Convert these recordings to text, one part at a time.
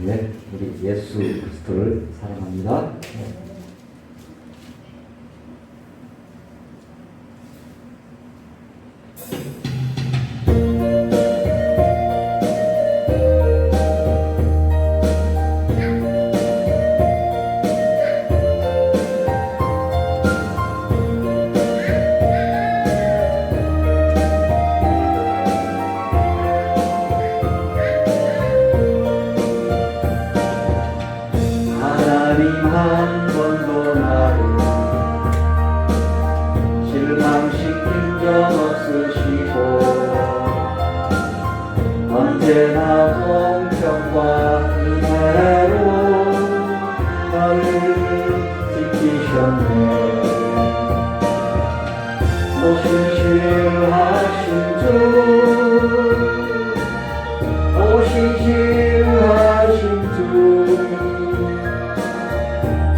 네, 우리 예수 그리스도를 사랑합니다. 한 번도 나를 실망시킨 적 없으시고 언제나 공평과 은혜로 나를 지키셨네. 오신실하신 주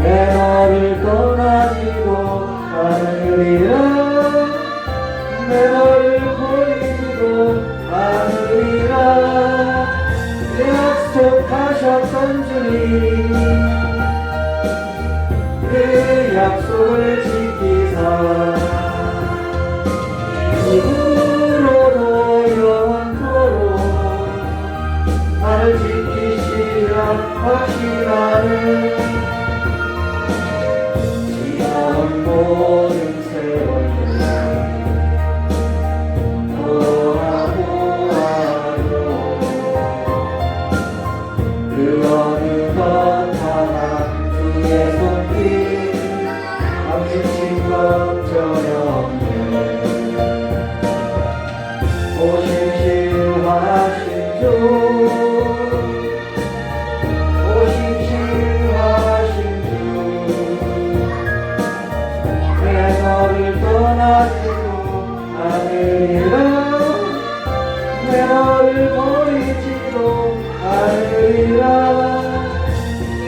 내 너를 떠나지도 않으리라. 내 너를 버리지도 않으리라. 약속하셨던 주님 그 약속을 지키사 이후로도 영원토록 나를 지키시라 하시나니 모든 세월 보아보아요. 그 어느 것 하나 주의 손길 안 미친 것 전혀 없네. 오신실하신 주 내 너를 버리지도 않으리라.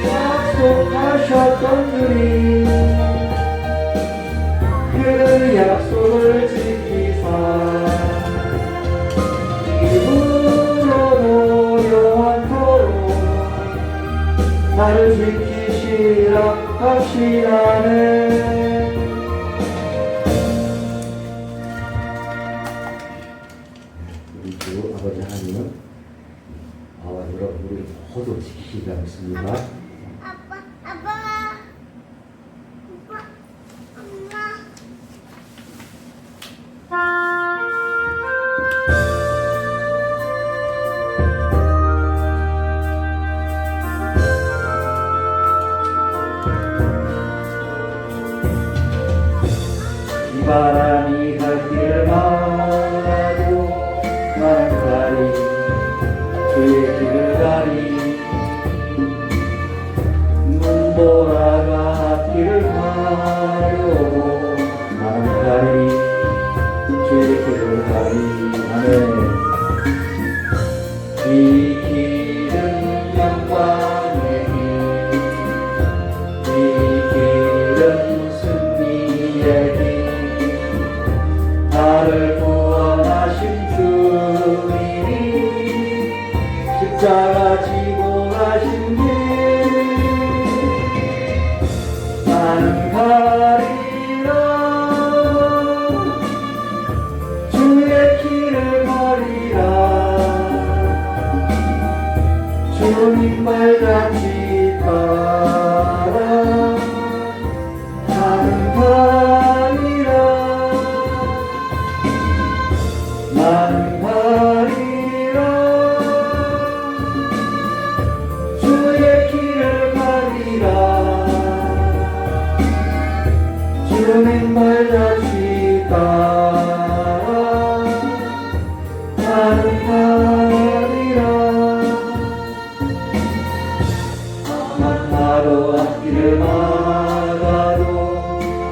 약속하셨던 주님 그 약속을 지키사 이후로도 영원토록 나를 지키시라 하시나네. 아버지 하나님은 여러분을 모두 지키시리라 믿습니다. 아빠, 이 바람이 갈 길마다 나는 가리 주의 길을 가리 눈보라가 앞길을 가려고 나는 가리 주의 길을 가리. 아멘. 이 길은 영광의 길, 이 길은 승리의 길, 나를 가리라 주의 길을 가리라 주님 말같이 따라 나는 가리라 나는 가리라 주의 길을 가리라 주님 말같이 따라 나는 가리라 만나러 앞길을 막아도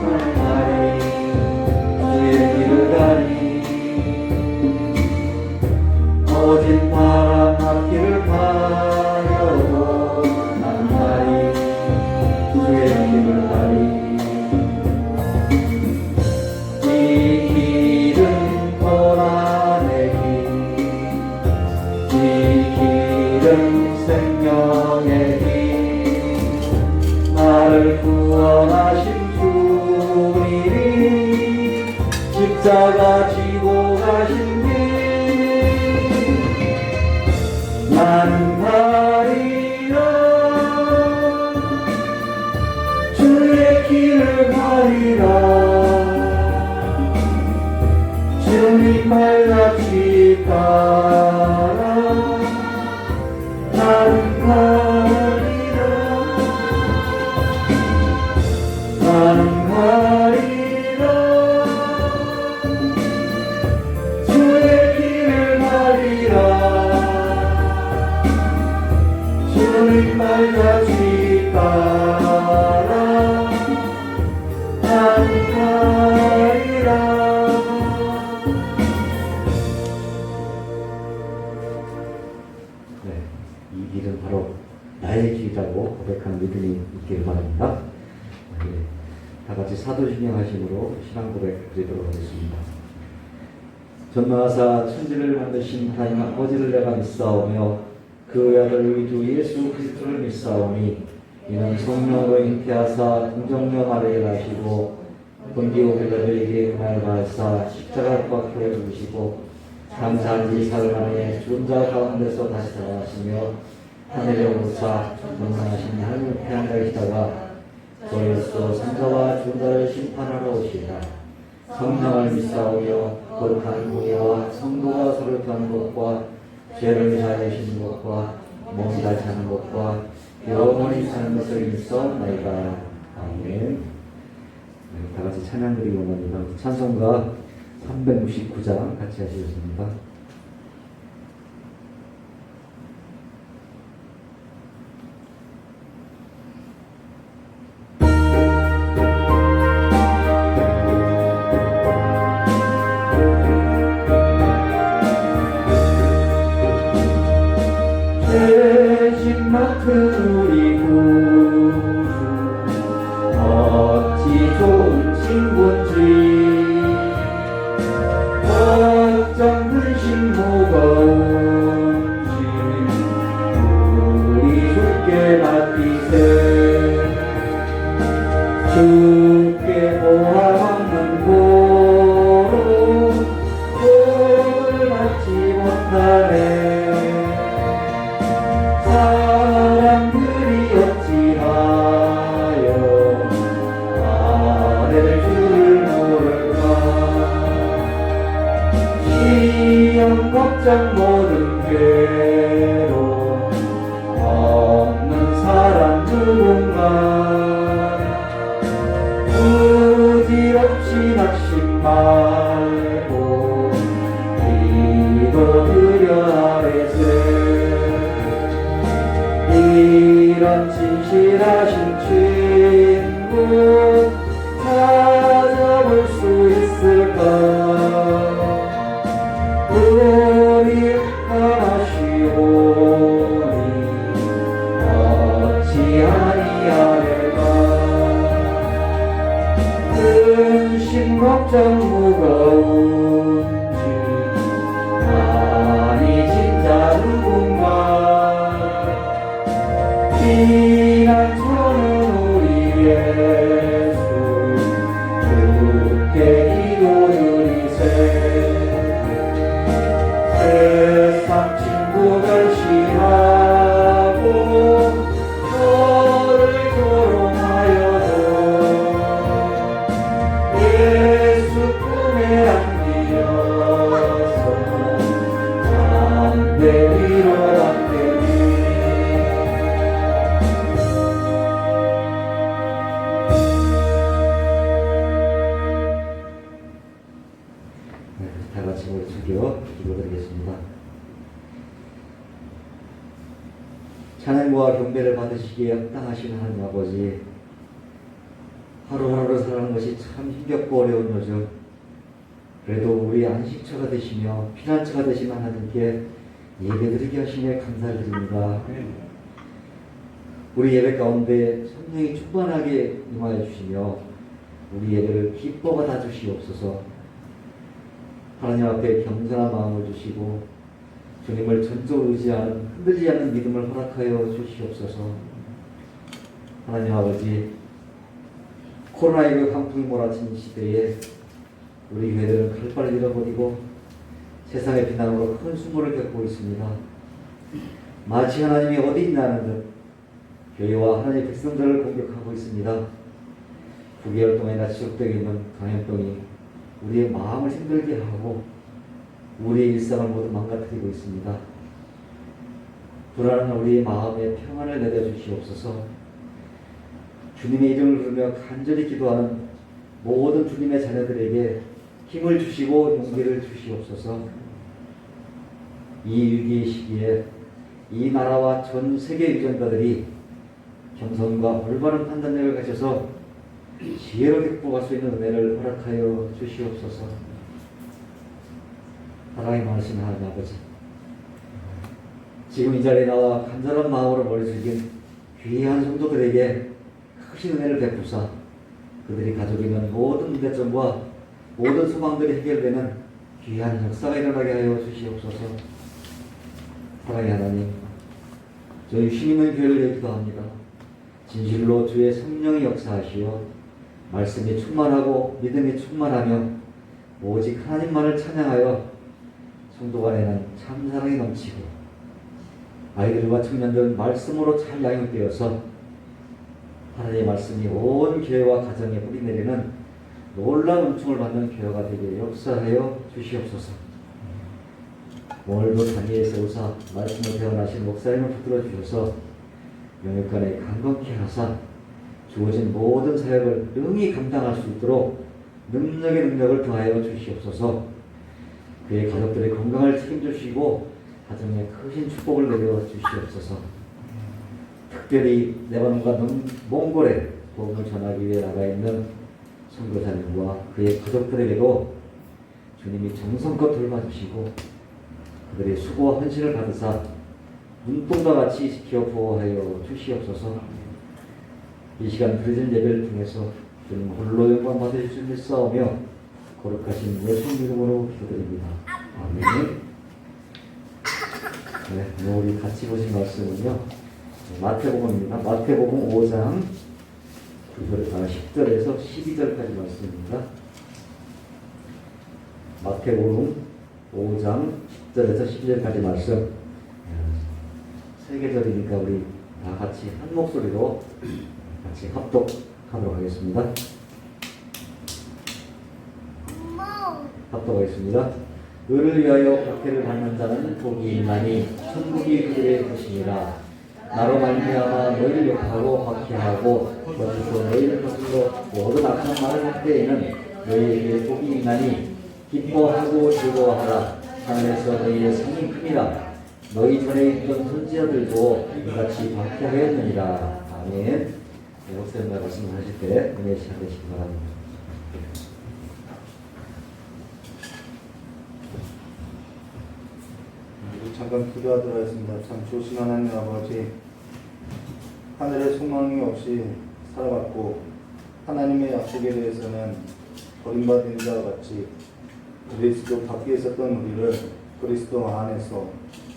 나는 가리 주의 길을 가리 거짓 바람 앞길을 가려도 나는 가리 주의 길을 가리 이 길은 고난의 길, 이 길은 생명의 길, 나를 구원하신 주님이 십자가 지고 가신 길, 나는 가리라 주의 길을 가리라 주님 말같이 따라 나는 가리라 나는 가리라 주의 길을 가리라 주님 말같이 따라 나는 가리라 이 길은 바로 나의 길이라고 고백하는 믿음이 있기를 바랍니다. 다 같이 사도신경 하심으로 신앙 고백 드리도록 하겠습니다. 전능하사 천지를 만드신 하나님 아버지를 내가 믿사오며 그 아들 우리 주 예수 그리스도를 믿사오니 이는 성령으로 잉태하사 공정령 아래에 나시고 본디오 빌라도에게 은혜를 받으사 십자가에 박혀 죽으시고 장사한 지 사흘 만에 죽은 자 가운데서 다시 살아나시며 하늘에 오르사 전능하신 하나님 옆에 앉아계시다가 저희로서 산자와 죽은 자를 심판하러 오시리라. 성령을 믿사오며 거룩한 공예와 성도가 서로 교하는 것과 죄를 사하시는 것과 몸이 다시 하는 것과 영원히 사는 것을 믿사옵나이다. 아멘. 다 같이 찬양 드리고 옵니다. 찬송가 369장 같이 하시겠습니다. 죄진 맡은 우리 구주 어찌 좋은 친구인지 걱정 근심 무거운지 우리 주께 맡기세 주께 보아하는 고로 꼴을 맞지 못하네 사람들이 어찌하여 아뢰를 줄 모를까 시험 걱정 모든 괴로움 없는 사람 누군가 부질없이 낙심 말고 기도드려 아뢰세 이런 진실하신 친구 찾아볼 수 있을까 우리 하나시오니 어찌 아니하리까 근심 걱정 무거운지 아니 진짜 누군가 피난처는 우리 예수 말씀을 즐겨 기도드리겠습니다. 찬양과 경배를 받으시기에 합당하신 하나님 아버지, 하루하루 살아가는 것이 참 힘겹고 어려운 요즘, 그래도 우리 안식처가 되시며 피난처가 되신 하나님께 예배드리게 하시며 감사드립니다. 우리 예배 가운데 성령이 충만하게 임하여 주시며 우리 예배를 기뻐 받아 주시옵소서. 하나님 앞에 겸손한 마음을 주시고 주님을 전적으로 의지하는 흔들리지 않는 믿음을 허락하여 주시옵소서. 하나님 아버지, 코로나19 환풍이 몰아친 시대에 우리 교회들은 칼바를 잃어버리고 세상의 비난으로 큰 수모를 겪고 있습니다. 마치 하나님이 어디 있나는 듯 교회와 하나님의 백성들을 공격하고 있습니다. 9개월 동안이나 지속되고 있는 감염병이 우리의 마음을 힘들게 하고 우리의 일상을 모두 망가뜨리고 있습니다. 불안한 우리의 마음에 평안을 내려주시옵소서. 주님의 이름을 부르며 간절히 기도하는 모든 주님의 자녀들에게 힘을 주시고 용기를 주시옵소서. 이 위기의 시기에 이 나라와 전 세계 유전자들이 겸손과 올바른 판단력을 가져서 지혜로 극복할 수 있는 은혜를 허락하여 주시옵소서. 사랑이 많으신 하나님 아버지, 지금 이 자리에 나와 간절한 마음으로 머리 숙인 귀한 성도들에게 크신 은혜를 베푸사 그들이 가지고 있는 모든 문제점과 모든 소망들이 해결되는 귀한 역사가 일어나게 하여 주시옵소서. 사랑의 하나님, 저희 힘 있는 교회를 위해 기도합니다. 진실로 주의 성령이 역사하시어 말씀이 충만하고 믿음이 충만하며 오직 하나님만을 찬양하여 성도 간에는 참사랑이 넘치고 아이들과 청년들은 말씀으로 잘 양육되어서 하나님의 말씀이 온 교회와 가정에 뿌리내리는 놀라운 은총을 받는 교회가 되게 역사하여 주시옵소서. 오늘도 단위에 세우사 말씀을 배워나신 목사님을 붙들어 주셔서 영육간에 강건케 하사 주어진 모든 사역을 능히 감당할 수 있도록 능력의 능력을 더하여 주시옵소서. 그의 가족들의 건강을 책임주시고 가정에 크신 축복을 내려 주시옵소서. 특별히 레바논과 몽골에 복음을 전하기 위해 나가 있는 선교사님과 그의 가족들에게도 주님이 정성껏 돌봐주시고 그들의 수고와 헌신을 받으사 눈동과 같이 지켜 보호하여 주시옵소서. 이 시간 드려진 예배를 통해서 주님 홀로 영광 받으실 줄 믿사오며 거룩하신 예수 이름으로 기도드립니다. 아멘. 네, 우리 같이 보신 말씀은요, 마태복음입니다. 마태복음 5장 10절에서 12절까지 말씀입니다. 마태복음 5장 10절에서 12절까지 말씀. 세 계절이니까 우리 다 같이 한 목소리로 같이 합독하도록 하겠습니다. 합독하겠습니다. 의를 위하여 박해를 받는 자는 복이 있나니 천국이 그들의 것이니라. 나로 말미암아 너희를 욕하고 박해하고 거짓으로 너희를 거슬러 모든 악한 말을 할 때에는 너희에게 복이 있나니 기뻐하고 즐거워하라. 하늘에서 너희의 상이 크니라. 너희 전에 있던 선지자들도 이같이 박해하였느니라. 아멘. 목사님과 말씀을 하실 때 은혜 시작하시기 바랍니다. 잠깐 기도하도록 하겠습니다. 참 좋으신 하나님 아버지, 하늘에 소망이 없이 살아왔고 하나님의 약속에 대해서는 버림받은 자와 같이 그리스도 밖에 있었던 우리를 그리스도 안에서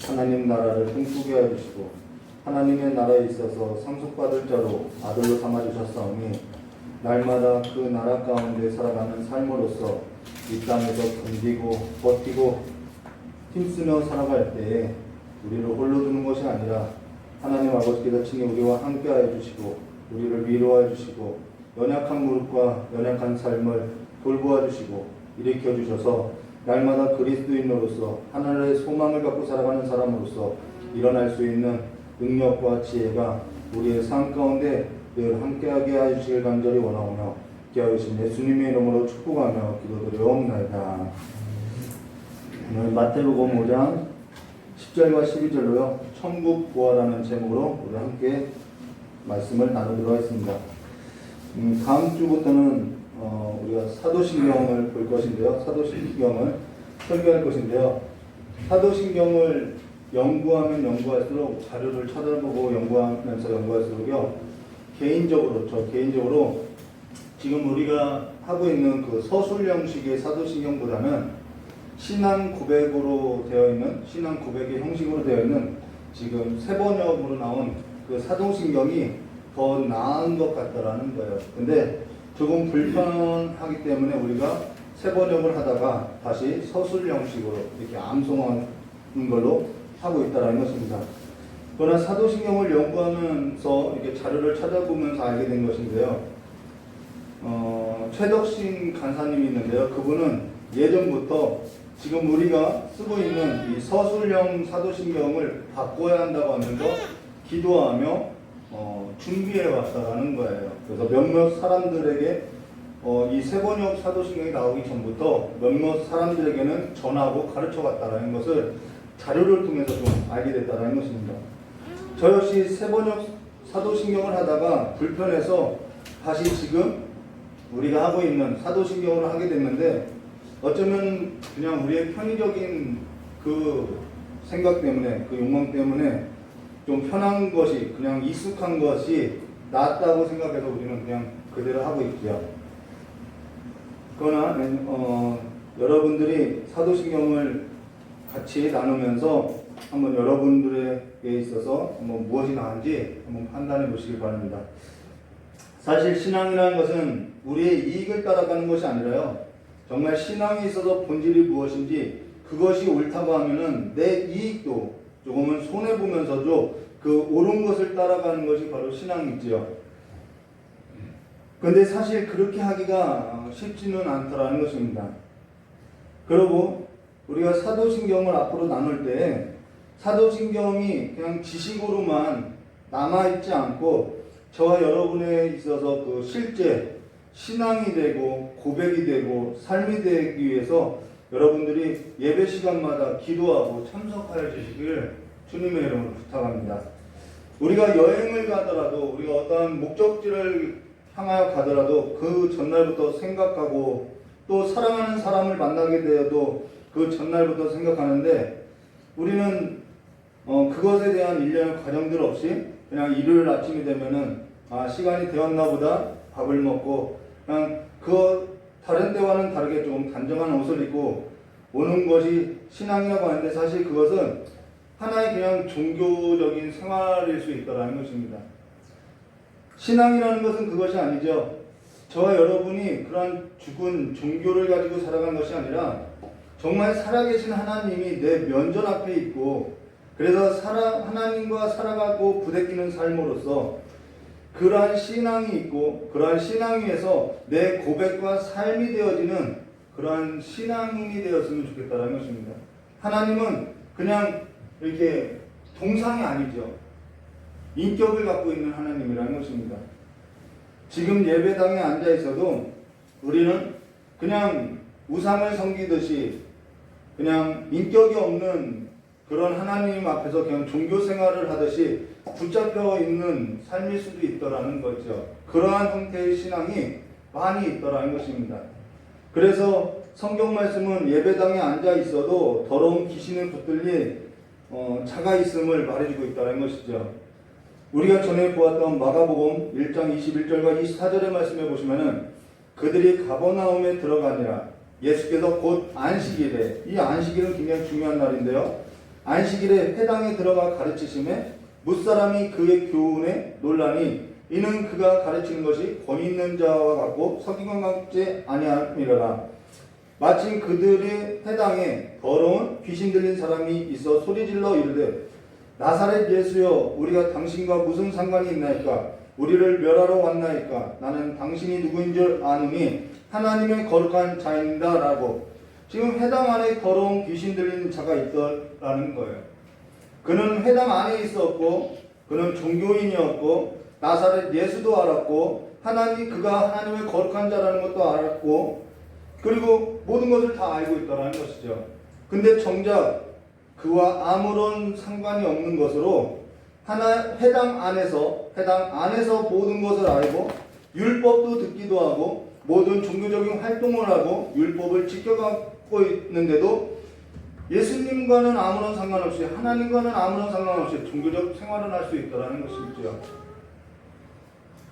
하나님 나라를 꿈꾸게 해주시고 하나님의 나라에 있어서 상속받을 자로 아들로 삼아주셨사오니 날마다 그 나라 가운데 살아가는 삶으로서 이 땅에서 견디고 버티고 힘쓰며 살아갈 때에 우리를 홀로 두는 것이 아니라 하나님 아버지께서 친히 우리와 함께하여 주시고 우리를 위로하여 주시고 연약한 무릎과 연약한 삶을 돌보아 주시고 일으켜 주셔서 날마다 그리스도인으로서 하나님의 소망을 갖고 살아가는 사람으로서 일어날 수 있는 능력과 지혜가 우리의 삶 가운데 늘 함께하게 하여 주시길 간절히 원하오며 기하여주신 예수님의 이름으로 축복하며 기도드리옵나이다. 오늘 마태복음 5장 10절과 12절로요. 천국 부활하는 제목으로 우리 함께 말씀을 나누도록 하겠습니다. 다음 주부터는 우리가 사도신경을 볼 것인데요. 사도신경을 설교할 것인데요. 사도신경을 연구하면 연구할수록 자료를 찾아보고 연구하면서 연구할수록요. 저 개인적으로 지금 우리가 하고 있는 그 서술 형식의 사도신경보다는 신앙 고백으로 되어 있는, 신앙 고백의 형식으로 되어 있는 지금 새 번역으로 나온 그 사도신경이 더 나은 것 같다라는 거예요. 근데 조금 불편하기 때문에 우리가 새 번역을 하다가 다시 서술 형식으로 이렇게 암송하는 걸로 하고 있다는 것입니다. 그러나 사도신경을 연구하면서 이렇게 자료를 찾아보면서 알게 된 것인데요. 최덕신 간사님이 있는데요. 그분은 예전부터 지금 우리가 쓰고 있는 이 서술형 사도신경을 바꿔야 한다고 하면서 기도하며 준비해 왔다라는 거예요. 그래서 몇몇 사람들에게 이 세번역 사도신경이 나오기 전부터 몇몇 사람들에게는 전하고 가르쳐 갔다라는 것을 자료를 통해서 좀 알게 됐다라는 것입니다. 저 역시 세번역 사도신경을 하다가 불편해서 다시 지금 우리가 하고 있는 사도신경을 하게 됐는데, 어쩌면 그냥 우리의 편의적인 그 생각 때문에, 그 욕망 때문에 좀 편한 것이, 그냥 익숙한 것이 낫다고 생각해서 우리는 그냥 그대로 하고 있고요. 그러나 여러분들이 사도신경을 같이 나누면서 한번 여러분들에게 있어서 한번 무엇이 나은지 한번 판단해 보시길 바랍니다. 사실 신앙이라는 것은 우리의 이익을 따라가는 것이 아니라요, 정말 신앙에 있어서 본질이 무엇인지 그것이 옳다고 하면은 내 이익도 조금은 손해보면서도 그 옳은 것을 따라가는 것이 바로 신앙이지요. 근데 사실 그렇게 하기가 쉽지는 않더라는 것입니다. 그리고 우리가 사도신경을 앞으로 나눌 때 사도신경이 그냥 지식으로만 남아있지 않고 저와 여러분에 있어서 그 실제 신앙이 되고 고백이 되고 삶이 되기 위해서 여러분들이 예배 시간마다 기도하고 참석하여 주시길 주님의 이름으로 부탁합니다. 우리가 여행을 가더라도, 우리가 어떠한 목적지를 향하여 가더라도 그 전날부터 생각하고, 또 사랑하는 사람을 만나게 되어도 그 전날부터 생각하는데, 우리는 그것에 대한 일련의 과정들 없이 그냥 일요일 아침이 되면은 시간이 되었나 보다 밥을 먹고 그냥 다른 때와는 다르게 조금 단정한 옷을 입고 오는 것이 신앙이라고 하는데, 사실 그것은 하나의 그냥 종교적인 생활일 수 있다는 것입니다. 신앙이라는 것은 그것이 아니죠. 저와 여러분이 그러한 죽은 종교를 가지고 살아가는 것이 아니라 정말 살아계신 하나님이 내 면전 앞에 있고, 그래서 하나님과 살아가고 부대끼는 삶으로서 그러한 신앙이 있고, 그러한 신앙 위에서 내 고백과 삶이 되어지는 그러한 신앙인이 되었으면 좋겠다는 것입니다. 하나님은 그냥 이렇게 동상이 아니죠. 인격을 갖고 있는 하나님이라는 것입니다. 지금 예배당에 앉아 있어도 우리는 그냥 우상을 섬기듯이 그냥 인격이 없는 그런 하나님 앞에서 그냥 종교 생활을 하듯이 붙잡혀 있는 삶일 수도 있더라는 거죠. 그러한 형태의 신앙이 많이 있더라는 것입니다. 그래서 성경 말씀은 예배당에 앉아 있어도 더러운 귀신을 붙들린 자가 있음을 말해주고 있다는 것이죠. 우리가 전에 보았던 마가복음 1장 21절과 24절의 말씀에 보시면은 그들이 가버나움에 들어가니라. 예수께서 곧 안식일에, 이 안식일은 굉장히 중요한 날인데요, 안식일에 회당에 들어가 가르치심에 뭇사람이 그의 교훈에 놀라니 이는 그가 가르치는 것이 권위 있는 자와 같고 석임과 같지 아니함이라. 마침 그들의 회당에 더러운 귀신 들린 사람이 있어 소리질러 이르되 나사렛 예수여, 우리가 당신과 무슨 상관이 있나이까? 우리를 멸하러 왔나이까? 나는 당신이 누구인 줄 아느니 하나님의 거룩한 자입니다 라고. 지금 회당 안에 더러운 귀신 들린 자가 있더라는 거예요. 그는 회당 안에 있었고, 그는 종교인이었고, 나사렛 예수도 알았고, 그가 하나님의 거룩한 자라는 것도 알았고, 그리고 모든 것을 다 알고 있다는 것이죠. 근데 정작 그와 아무런 상관이 없는 것으로 해당 안에서 모든 것을 알고 율법도 듣기도 하고 모든 종교적인 활동을 하고 율법을 지켜가고 있는데도 예수님과는 아무런 상관없이 하나님과는 아무런 상관없이 종교적 생활을 할 수 있다는 것이죠.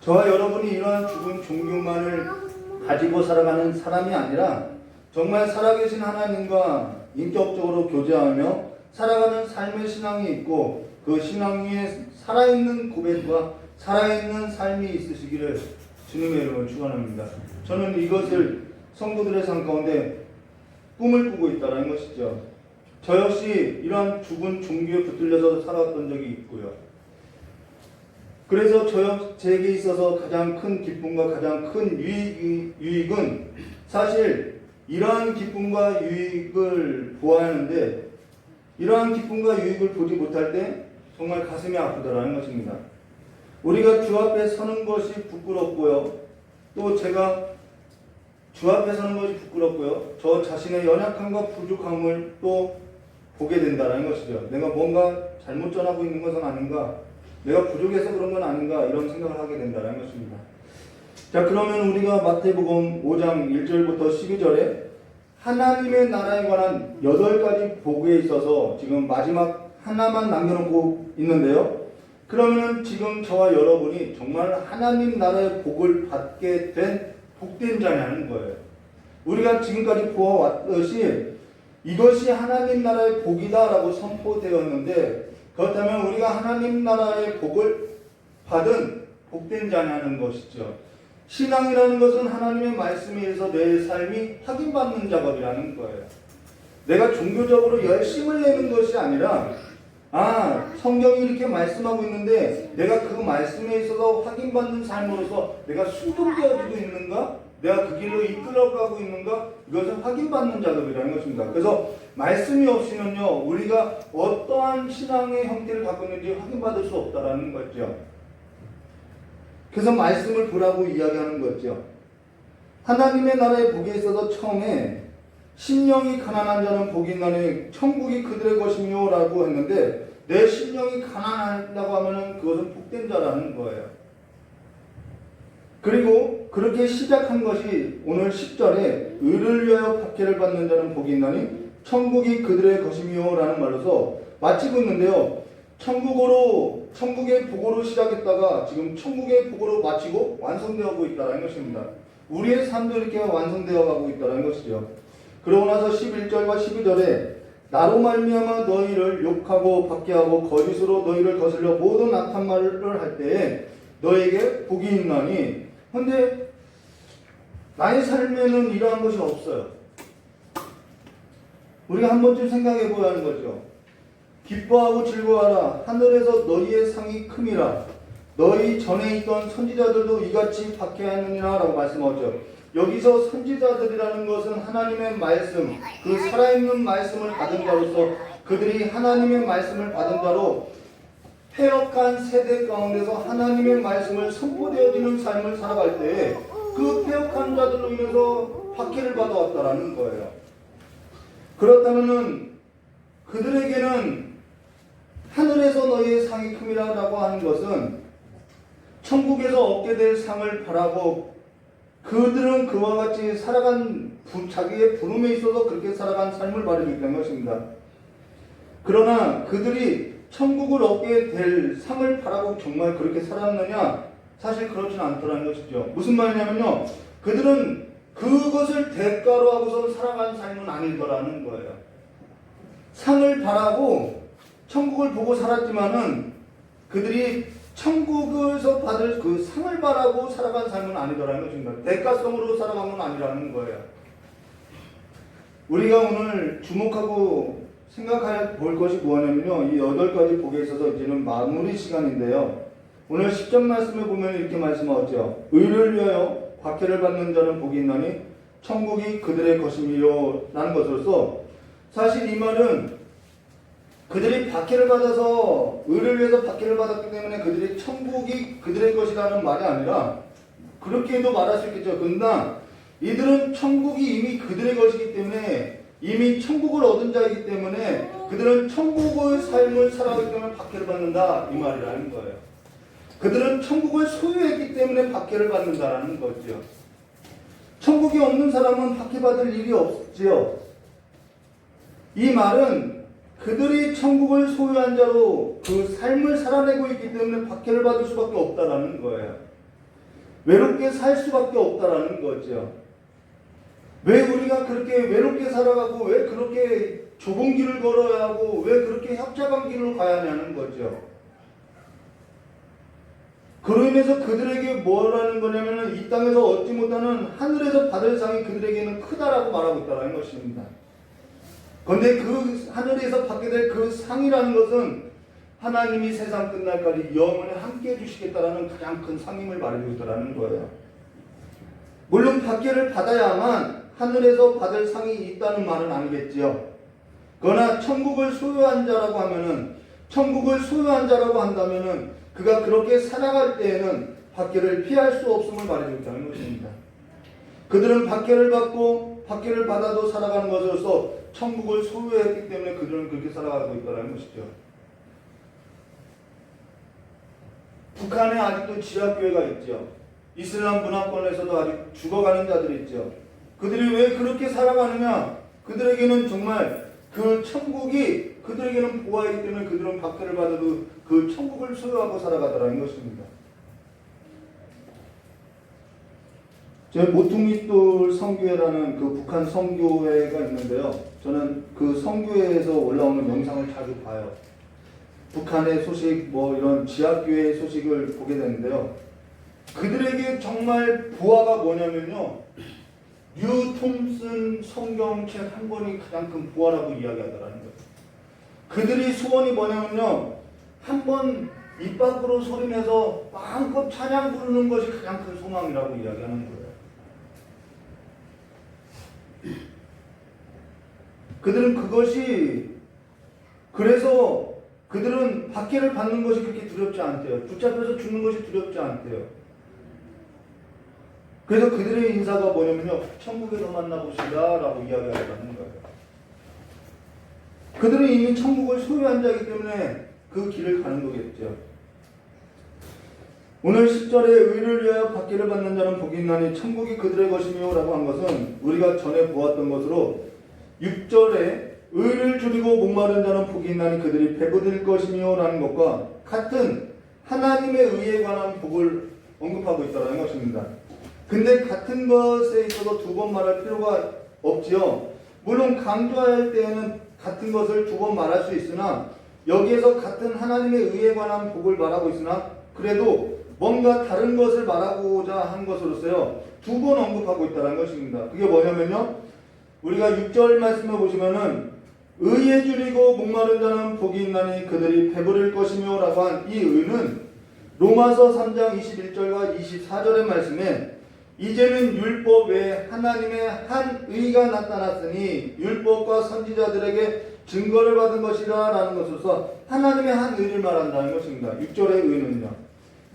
저와 여러분이 이러한 죽은 종교만을 가지고 살아가는 사람이 아니라 정말 살아계신 하나님과 인격적으로 교제하며 살아가는 삶의 신앙이 있고 그 신앙 위에 살아있는 고백과 살아있는 삶이 있으시기를 주님의 이름으로 축원합니다. 저는 이것을 성도들의 삶 가운데 꿈을 꾸고 있다는 것이죠. 저 역시 이러한 죽은 종교에 붙들려서 살았던 적이 있고요. 그래서 제게 있어서 가장 큰 기쁨과 가장 큰 유익은 사실 이러한 기쁨과 유익을 보아하는데 이러한 기쁨과 유익을 보지 못할 때 정말 가슴이 아프다라는 것입니다. 우리가 주 앞에 서는 것이 부끄럽고요. 또 제가 주 앞에 서는 것이 부끄럽고요. 저 자신의 연약함과 부족함을 또 보게 된다는 것이죠. 내가 뭔가 잘못 전하고 있는 것은 아닌가? 내가 부족해서 그런 건 아닌가? 이런 생각을 하게 된다는 것입니다. 자, 그러면 우리가 마태복음 5장 1절부터 12절에 하나님의 나라에 관한 8가지 복에 있어서 지금 마지막 하나만 남겨놓고 있는데요. 그러면 지금 저와 여러분이 정말 하나님 나라의 복을 받게 된 복된 자냐는 거예요. 우리가 지금까지 보아왔듯이 이것이 하나님 나라의 복이다라고 선포되었는데 그렇다면 우리가 하나님 나라의 복을 받은 복된 자냐는 것이죠. 신앙이라는 것은 하나님의 말씀에 의해서 내 삶이 확인받는 작업이라는 거예요. 내가 종교적으로 열심을 내는 것이 아니라 성경이 이렇게 말씀하고 있는데 내가 그 말씀에 있어서 확인받는 삶으로서 내가 순종되어지고 있는가? 내가 그 길로 이끌어가고 있는가? 이것을 확인받는 작업이라는 것입니다. 그래서 말씀이 없이는요 우리가 어떠한 신앙의 형태를 갖고 있는지 확인받을 수 없다라는 거죠. 그래서 말씀을 보라고 이야기하는 거죠. 하나님의 나라의 복에 있어서 처음에 심령이 가난한 자는 복이 있나니 천국이 그들의 것이며 라고 했는데 내 심령이 가난하다고 하면은 그것은 복된 자라는 거예요. 그리고 그렇게 시작한 것이 오늘 10절에 의를 위하여 박해를 받는 자는 복이 있나니 천국이 그들의 것이며 라는 말로서 마치고 있는데요. 천국의 복으로 시작했다가 지금 천국의 복으로 마치고 완성되어가고 있다는 것입니다. 우리의 삶도 이렇게 완성되어 가고 있다는 것이죠. 그러고 나서 11절과 12절에 나로 말미암아 너희를 욕하고 박해하고 거짓으로 너희를 거슬려 모든 악한 말을 할 때에 너에게 복이 있나니. 근데 나의 삶에는 이러한 것이 없어요. 우리가 한 번쯤 생각해 보아야 하는 거죠. 기뻐하고 즐거워하라. 하늘에서 너희의 상이 큼이라. 너희 전에 있던 선지자들도 이같이 박해하느니라 라고 말씀하죠. 여기서 선지자들이라는 것은 하나님의 말씀, 그 살아있는 말씀을 받은 자로서 그들이 하나님의 말씀을 받은 자로 폐역한 세대 가운데서 하나님의 말씀을 선포되어지는 삶을 살아갈 때에 그 폐역한 자들로 인해서 박해를 받아왔다라는 거예요. 그렇다면은 그들에게는 하늘에서 너희의 상이 큼이라 라고 하는 것은 천국에서 얻게 될 상을 바라고 그들은 그와 같이 살아간 자기의 부름에 있어서 그렇게 살아간 삶을 말해주기 때문인 것입니다. 그러나 그들이 천국을 얻게 될 상을 바라고 정말 그렇게 살았느냐? 사실 그렇지는 않더라는 것이죠. 무슨 말이냐면요. 그들은 그것을 대가로 하고서 살아간 삶은 아니더라는 거예요. 상을 바라고 천국을 보고 살았지만은 그들이 천국에서 받을 그 상을 바라고 살아간 삶은 아니더라는 것입니다. 대가성으로 살아간 건 아니라는 거예요. 우리가 오늘 주목하고 생각해 볼 것이 뭐냐면요. 이 8가지 복에 있어서 이제는 마무리 시간인데요. 오늘 10절 말씀에 보면 이렇게 말씀하죠. 의를 위하여 박해를 받는 자는 복이 있나니 천국이 그들의 것이며 라는 것으로서 사실 이 말은 그들이 박해를 받아서 의를 위해서 박해를 받았기 때문에 그들이 천국이 그들의 것이라는 말이 아니라 그렇게도 말할 수 있겠죠. 그러나 이들은 천국이 이미 그들의 것이기 때문에 이미 천국을 얻은 자이기 때문에 그들은 천국의 삶을 살아가기 때문에 박해를 받는다 이 말이라는 거예요. 그들은 천국을 소유했기 때문에 박해를 받는다라는 거죠. 천국이 없는 사람은 박해받을 일이 없지요. 이 말은 그들이 천국을 소유한 자로 그 삶을 살아내고 있기 때문에 박해를 받을 수밖에 없다라는 거예요. 외롭게 살 수밖에 없다라는 거죠. 왜 우리가 그렇게 외롭게 살아가고 왜 그렇게 좁은 길을 걸어야 하고 왜 그렇게 협착한 길로 가야 하냐는 거죠. 그로 인해서 그들에게 뭐라는 거냐면은 이 땅에서 얻지 못하는 하늘에서 받을 상이 그들에게는 크다라고 말하고 있다는 것입니다. 그런데 그 하늘에서 받게 될 그 상이라는 것은 하나님이 세상 끝날까지 영원히 함께 해주시겠다라는 가장 큰 상임을 말해주고 있다는 거예요. 물론 박해를 받아야만 하늘에서 받을 상이 있다는 말은 아니겠지요. 그러나 천국을 소유한 자라고 하면은 천국을 소유한 자라고 한다면은 그가 그렇게 살아갈 때에는 박해를 피할 수 없음을 말해주고 있다는 것입니다. 그들은 박해를 받고 박해를 받아도 살아가는 것으로서 천국을 소유했기 때문에 그들은 그렇게 살아가고 있다는 것이죠. 북한에 아직도 지하교회가 있죠. 이슬람 문화권에서도 아직 죽어가는 자들이 있죠. 그들이 왜 그렇게 살아가느냐? 그들에게는 정말 그 천국이 그들에게는 보아이기 때문에 그들은 박해를 받아도 그 천국을 소유하고 살아가더라는 것입니다. 제 모퉁이돌 성교회라는 그 북한 성교회가 있는데요. 저는 그 성교회에서 올라오는 영상을 자주 봐요. 북한의 소식, 뭐 이런 지하교회 소식을 보게 되는데요. 그들에게 정말 부하가 뭐냐면요. 뉴 톰슨 성경책 한 권이 가장 큰 부하라고 이야기하더라는 거예요. 그들이 소원이 뭐냐면요. 한 번 입 밖으로 소리내서 마음껏 찬양 부르는 것이 가장 큰 소망이라고 이야기하는 거예요. 그들은 그것이 그래서 그들은 박해를 받는 것이 그렇게 두렵지 않대요. 붙잡혀서 죽는 것이 두렵지 않대요. 그래서 그들의 인사가 뭐냐면요. 천국에서 만나봅시다 라고 이야기하는 거예요. 그들은 이미 천국을 소유한 자이기 때문에 그 길을 가는 거겠죠. 오늘 10절에 의를 위하여 박해를 받는 자는 복이 있나니 천국이 그들의 것이며 라고 한 것은 우리가 전에 보았던 것으로 6절에 의를 줄이고 목마른 자는 복이 있나니 그들이 배부를 것이며 라는 것과 같은 하나님의 의에 관한 복을 언급하고 있다는 것입니다. 근데 같은 것에 있어서 두 번 말할 필요가 없지요. 물론 강조할 때에는 같은 것을 두 번 말할 수 있으나 여기에서 같은 하나님의 의에 관한 복을 말하고 있으나 그래도 뭔가 다른 것을 말하고자 한 것으로서요. 두 번 언급하고 있다는 것입니다. 그게 뭐냐면요. 우리가 6절 말씀을 보시면은 의에 줄이고 목마른 자는 복이 있나니 그들이 배부를 것이며 라고 한 이 의는 로마서 3장 21절과 24절의 말씀에 이제는 율법 외에 하나님의 한 의가 나타났으니 율법과 선지자들에게 증거를 받은 것이라 라는 것으로서 하나님의 한 의를 말한다는 것입니다. 6절의 의는요.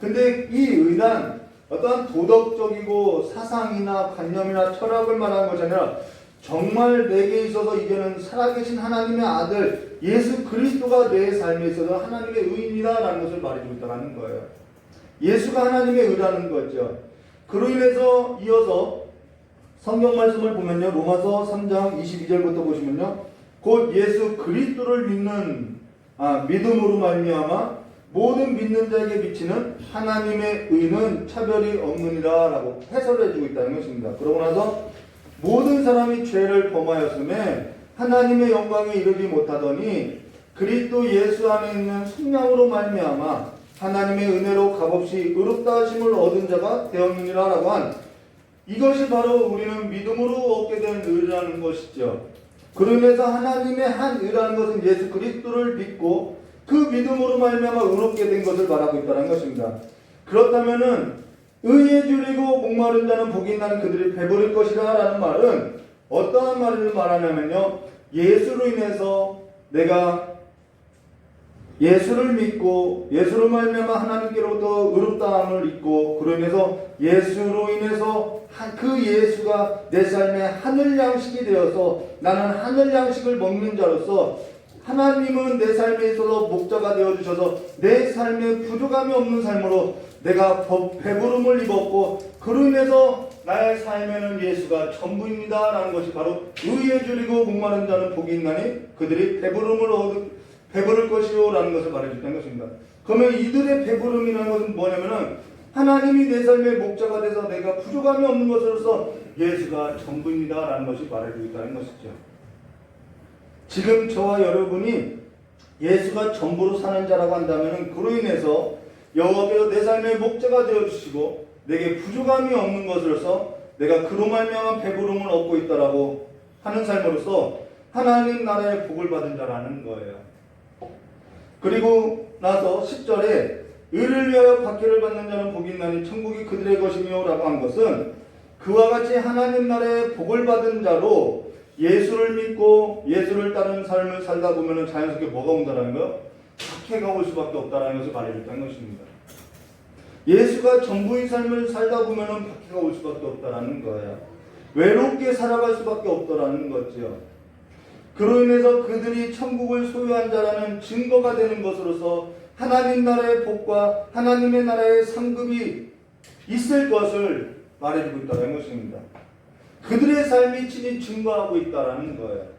근데 이 의란 어떠한 도덕적이고 사상이나 관념이나 철학을 말하는 것이 아니라 정말 내게 있어서 이제는 살아계신 하나님의 아들 예수 그리스도가 내 삶에 있어서 하나님의 의인이다 라는 것을 말해주고 있다는 거예요. 예수가 하나님의 의라는 거죠. 그로 인해서 이어서 성경 말씀을 보면요. 로마서 3장 22절부터 보시면요. 곧 예수 그리스도를 믿음으로 말미암아 모든 믿는 자에게 비치는 하나님의 의는 차별이 없느니라 라고 해설해 주고 있다는 것입니다. 그러고 나서 모든 사람이 죄를 범하였음에 하나님의 영광에 이르지 못하더니 그리스도 예수 안에 있는 성령으로 말미암아 하나님의 은혜로 값없이 의롭다 하심을 얻은 자가 되었느니라 라고 한 이것이 바로 우리는 믿음으로 얻게 된 의라는 것이죠. 그로 인해서 하나님의 한 의라는 것은 예수 그리스도를 믿고 그 믿음으로 말미암아 의롭게 된 것을 말하고 있다는 것입니다. 그렇다면은 의에 줄이고 목마른 자는 복이 있나니 그들이 배부를 것이라 라는 말은 어떠한 말을 말하냐면요. 예수로 인해서 내가 예수를 믿고 예수로 말미암아 하나님께로부터 의롭다함을 입고 그로 인해서 예수로 인해서 그 예수가 내 삶의 하늘 양식이 되어서 나는 하늘 양식을 먹는 자로서 하나님은 내 삶에 있어서 목자가 되어주셔서 내 삶에 부족함이 없는 삶으로 내가 배부름을 입었고 그로 인해서 나의 삶에는 예수가 전부입니다 라는 것이 바로 의에 줄이고 목마른 자는 복이 있나니 그들이 배부를 것이요 라는 것을 말해줬다는 것입니다. 그러면 이들의 배부름이라는 것은 뭐냐면은 하나님이 내 삶의 목자가 돼서 내가 부족함이 없는 것으로서 예수가 전부입니다 라는 것이 말해주고 있다는 것이죠. 지금 저와 여러분이 예수가 전부로 사는 자라고 한다면 그로 인해서 여호와께서 내 삶의 목자가 되어주시고 내게 부족함이 없는 것으로서 내가 그로 말미암아 배부름을 얻고 있다라고 하는 삶으로서 하나님 나라의 복을 받은 자라는 거예요. 그리고 나서 10절에 의를 위하여 박해를 받는 자는 복이 있나니 천국이 그들의 것이며 라고 한 것은 그와 같이 하나님 나라의 복을 받은 자로 예수를 믿고 예수를 따르는 삶을 살다 보면 자연스럽게 뭐가 온다는 거예요? 박해가 올 수밖에 없다는 것을 말해줬다는 것입니다. 예수가 전부인 삶을 살다 보면 박해가 올 수밖에 없다는 거예요. 외롭게 살아갈 수밖에 없다는 거죠. 그로 인해서 그들이 천국을 소유한 자라는 증거가 되는 것으로서 하나님 나라의 복과 하나님의 나라의 상급이 있을 것을 말해주고 있다는 것입니다. 그들의 삶이 친히 증거하고 있다는 거예요.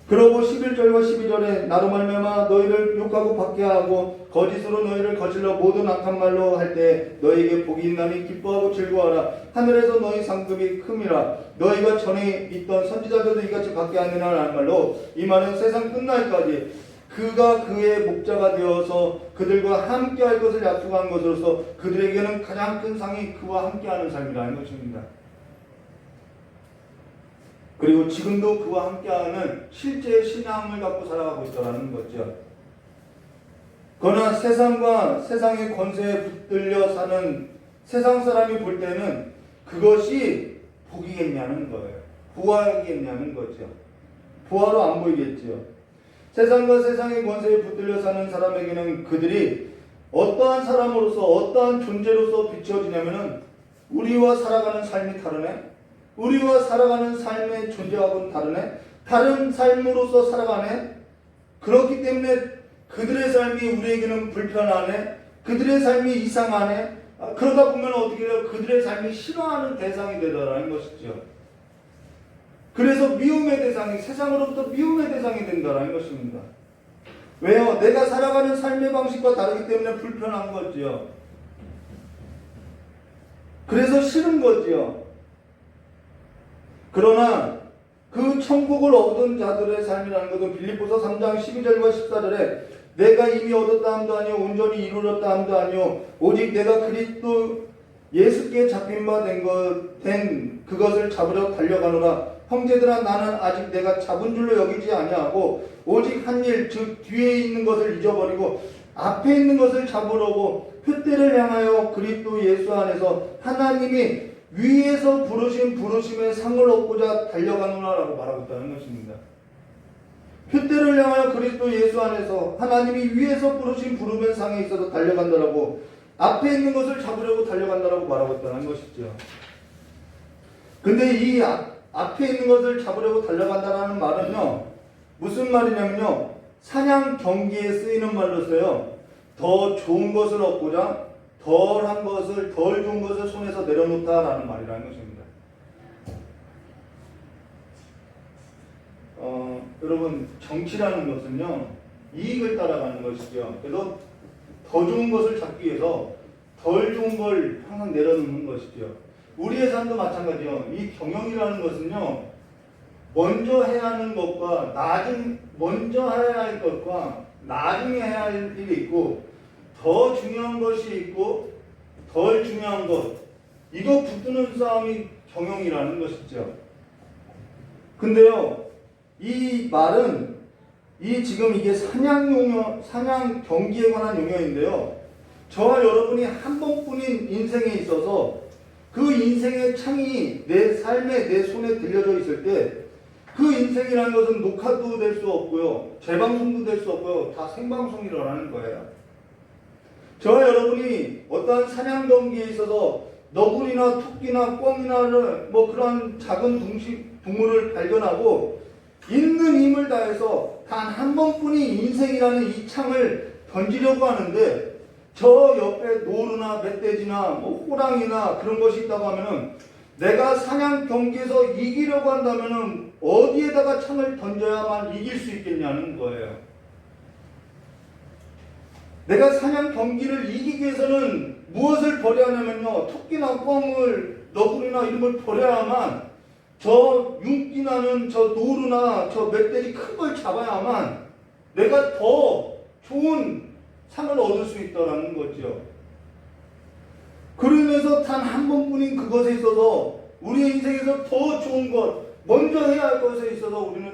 그러고 11절과 12절에 나로 말미암아 너희를 욕하고 박해하고 거짓으로 너희를 거칠러 모든 악한 말로 할 때 너희에게 복이 있나니 기뻐하고 즐거워하라. 하늘에서 너희 상급이 큼이라. 너희가 전에 있던 선지자들도 이같이 박해하느냐 라는 말로 이 말은 세상 끝날까지 그가 그의 목자가 되어서 그들과 함께할 것을 약속한 것으로서 그들에게는 가장 큰 상이 그와 함께하는 삶이라는 것입니다. 그리고 지금도 그와 함께하는 실제 신앙을 갖고 살아가고 있다는 거죠. 그러나 세상과 세상의 권세에 붙들려 사는 세상 사람이 볼 때는 그것이 복이겠냐는 거예요. 부활이겠냐는 거죠. 부활로 안 보이겠죠. 세상과 세상의 권세에 붙들려 사는 사람에게는 그들이 어떠한 사람으로서 어떠한 존재로서 비춰지냐면은 우리와 살아가는 삶이 다르네. 우리와 살아가는 삶의 존재하고는 다르네. 다른 삶으로서 살아가네. 그렇기 때문에 그들의 삶이 우리에게는 불편하네. 그들의 삶이 이상하네. 그러다 보면 어떻게 돼요? 그들의 삶이 싫어하는 대상이 되더라는 것이죠. 그래서 미움의 대상이 세상으로부터 미움의 대상이 된다는 것입니다. 왜요? 내가 살아가는 삶의 방식과 다르기 때문에 불편한 거죠. 그래서 싫은 거죠. 그러나 그 천국을 얻은 자들의 삶이라는 것은 빌립보서 3장 12절과 14절에 내가 이미 얻었다 함도 아니요 온전히 이루었다 함도 아니요 오직 내가 그리스도 예수께 잡힌 바 된 그것을 잡으려 달려가노라. 형제들아 나는 아직 내가 잡은 줄로 여기지 아니하고 오직 한 일 즉 뒤에 있는 것을 잊어버리고 앞에 있는 것을 잡으려고 표대를 향하여 그리스도 예수 안에서 하나님이 위에서 부르신 부르심의 상을 얻고자 달려가노라라고 말하고 있다는 것입니다. 표대를 향하여 그리스도 예수 안에서 하나님이 위에서 부르신 부름의 상에 있어서 달려간다라고 앞에 있는 것을 잡으려고 달려간다라고 말하고 있다는 것이죠. 근데 이 앞에 있는 것을 잡으려고 달려간다라는 말은요 무슨 말이냐면요 사냥 경기에 쓰이는 말로서요 더 좋은 것을 얻고자 덜 좋은 것을 손에서 내려놓다라는 말이라는 것입니다. 여러분 정치라는 것은요 이익을 따라가는 것이죠. 그래서 더 좋은 것을 잡기 위해서 덜 좋은 걸 항상 내려놓는 것이죠. 우리의 삶도 마찬가지요. 이 경영이라는 것은요 먼저 해야 하는 것과 먼저 해야 할 것과 나중에 해야 할 일이 있고 더 중요한 것이 있고 덜 중요한 것 이거 붙드는 싸움이 경영이라는 것이죠. 근데요 이 말은 지금 이게 사냥 경기에 관한 용어인데요 저와 여러분이 한 번뿐인 인생에 있어서 그 인생의 창이 내 삶에 내 손에 들려져 있을 때 그 인생이라는 것은 녹화도 될 수 없고요, 재방송도 될 수 없고요, 다 생방송이라는 거예요. 저와 여러분이 어떠한 사냥 경기에 있어서 너구리나 토끼나 꿩이나 뭐 그런 작은 동물을 발견하고 있는 힘을 다해서 단 한 번뿐인 인생이라는 이 창을 던지려고 하는데, 저 옆에 노루나 멧돼지나 뭐 호랑이나 그런 것이 있다고 하면은 내가 사냥 경기에서 이기려고 한다면은 어디에다가 창을 던져야만 이길 수 있겠냐는 거예요. 내가 사냥 경기를 이기기 위해서는 무엇을 버려야 하냐면요, 토끼나 꿩을, 너구리나 이런 걸 버려야만, 저 윤기나는 저 노루나 저 멧돼지 큰 걸 잡아야만 내가 더 좋은 상을 얻을 수 있다는 거죠. 그러면서 단 한 번뿐인 그것에 있어서 우리의 인생에서 더 좋은 것, 먼저 해야 할 것에 있어서 우리는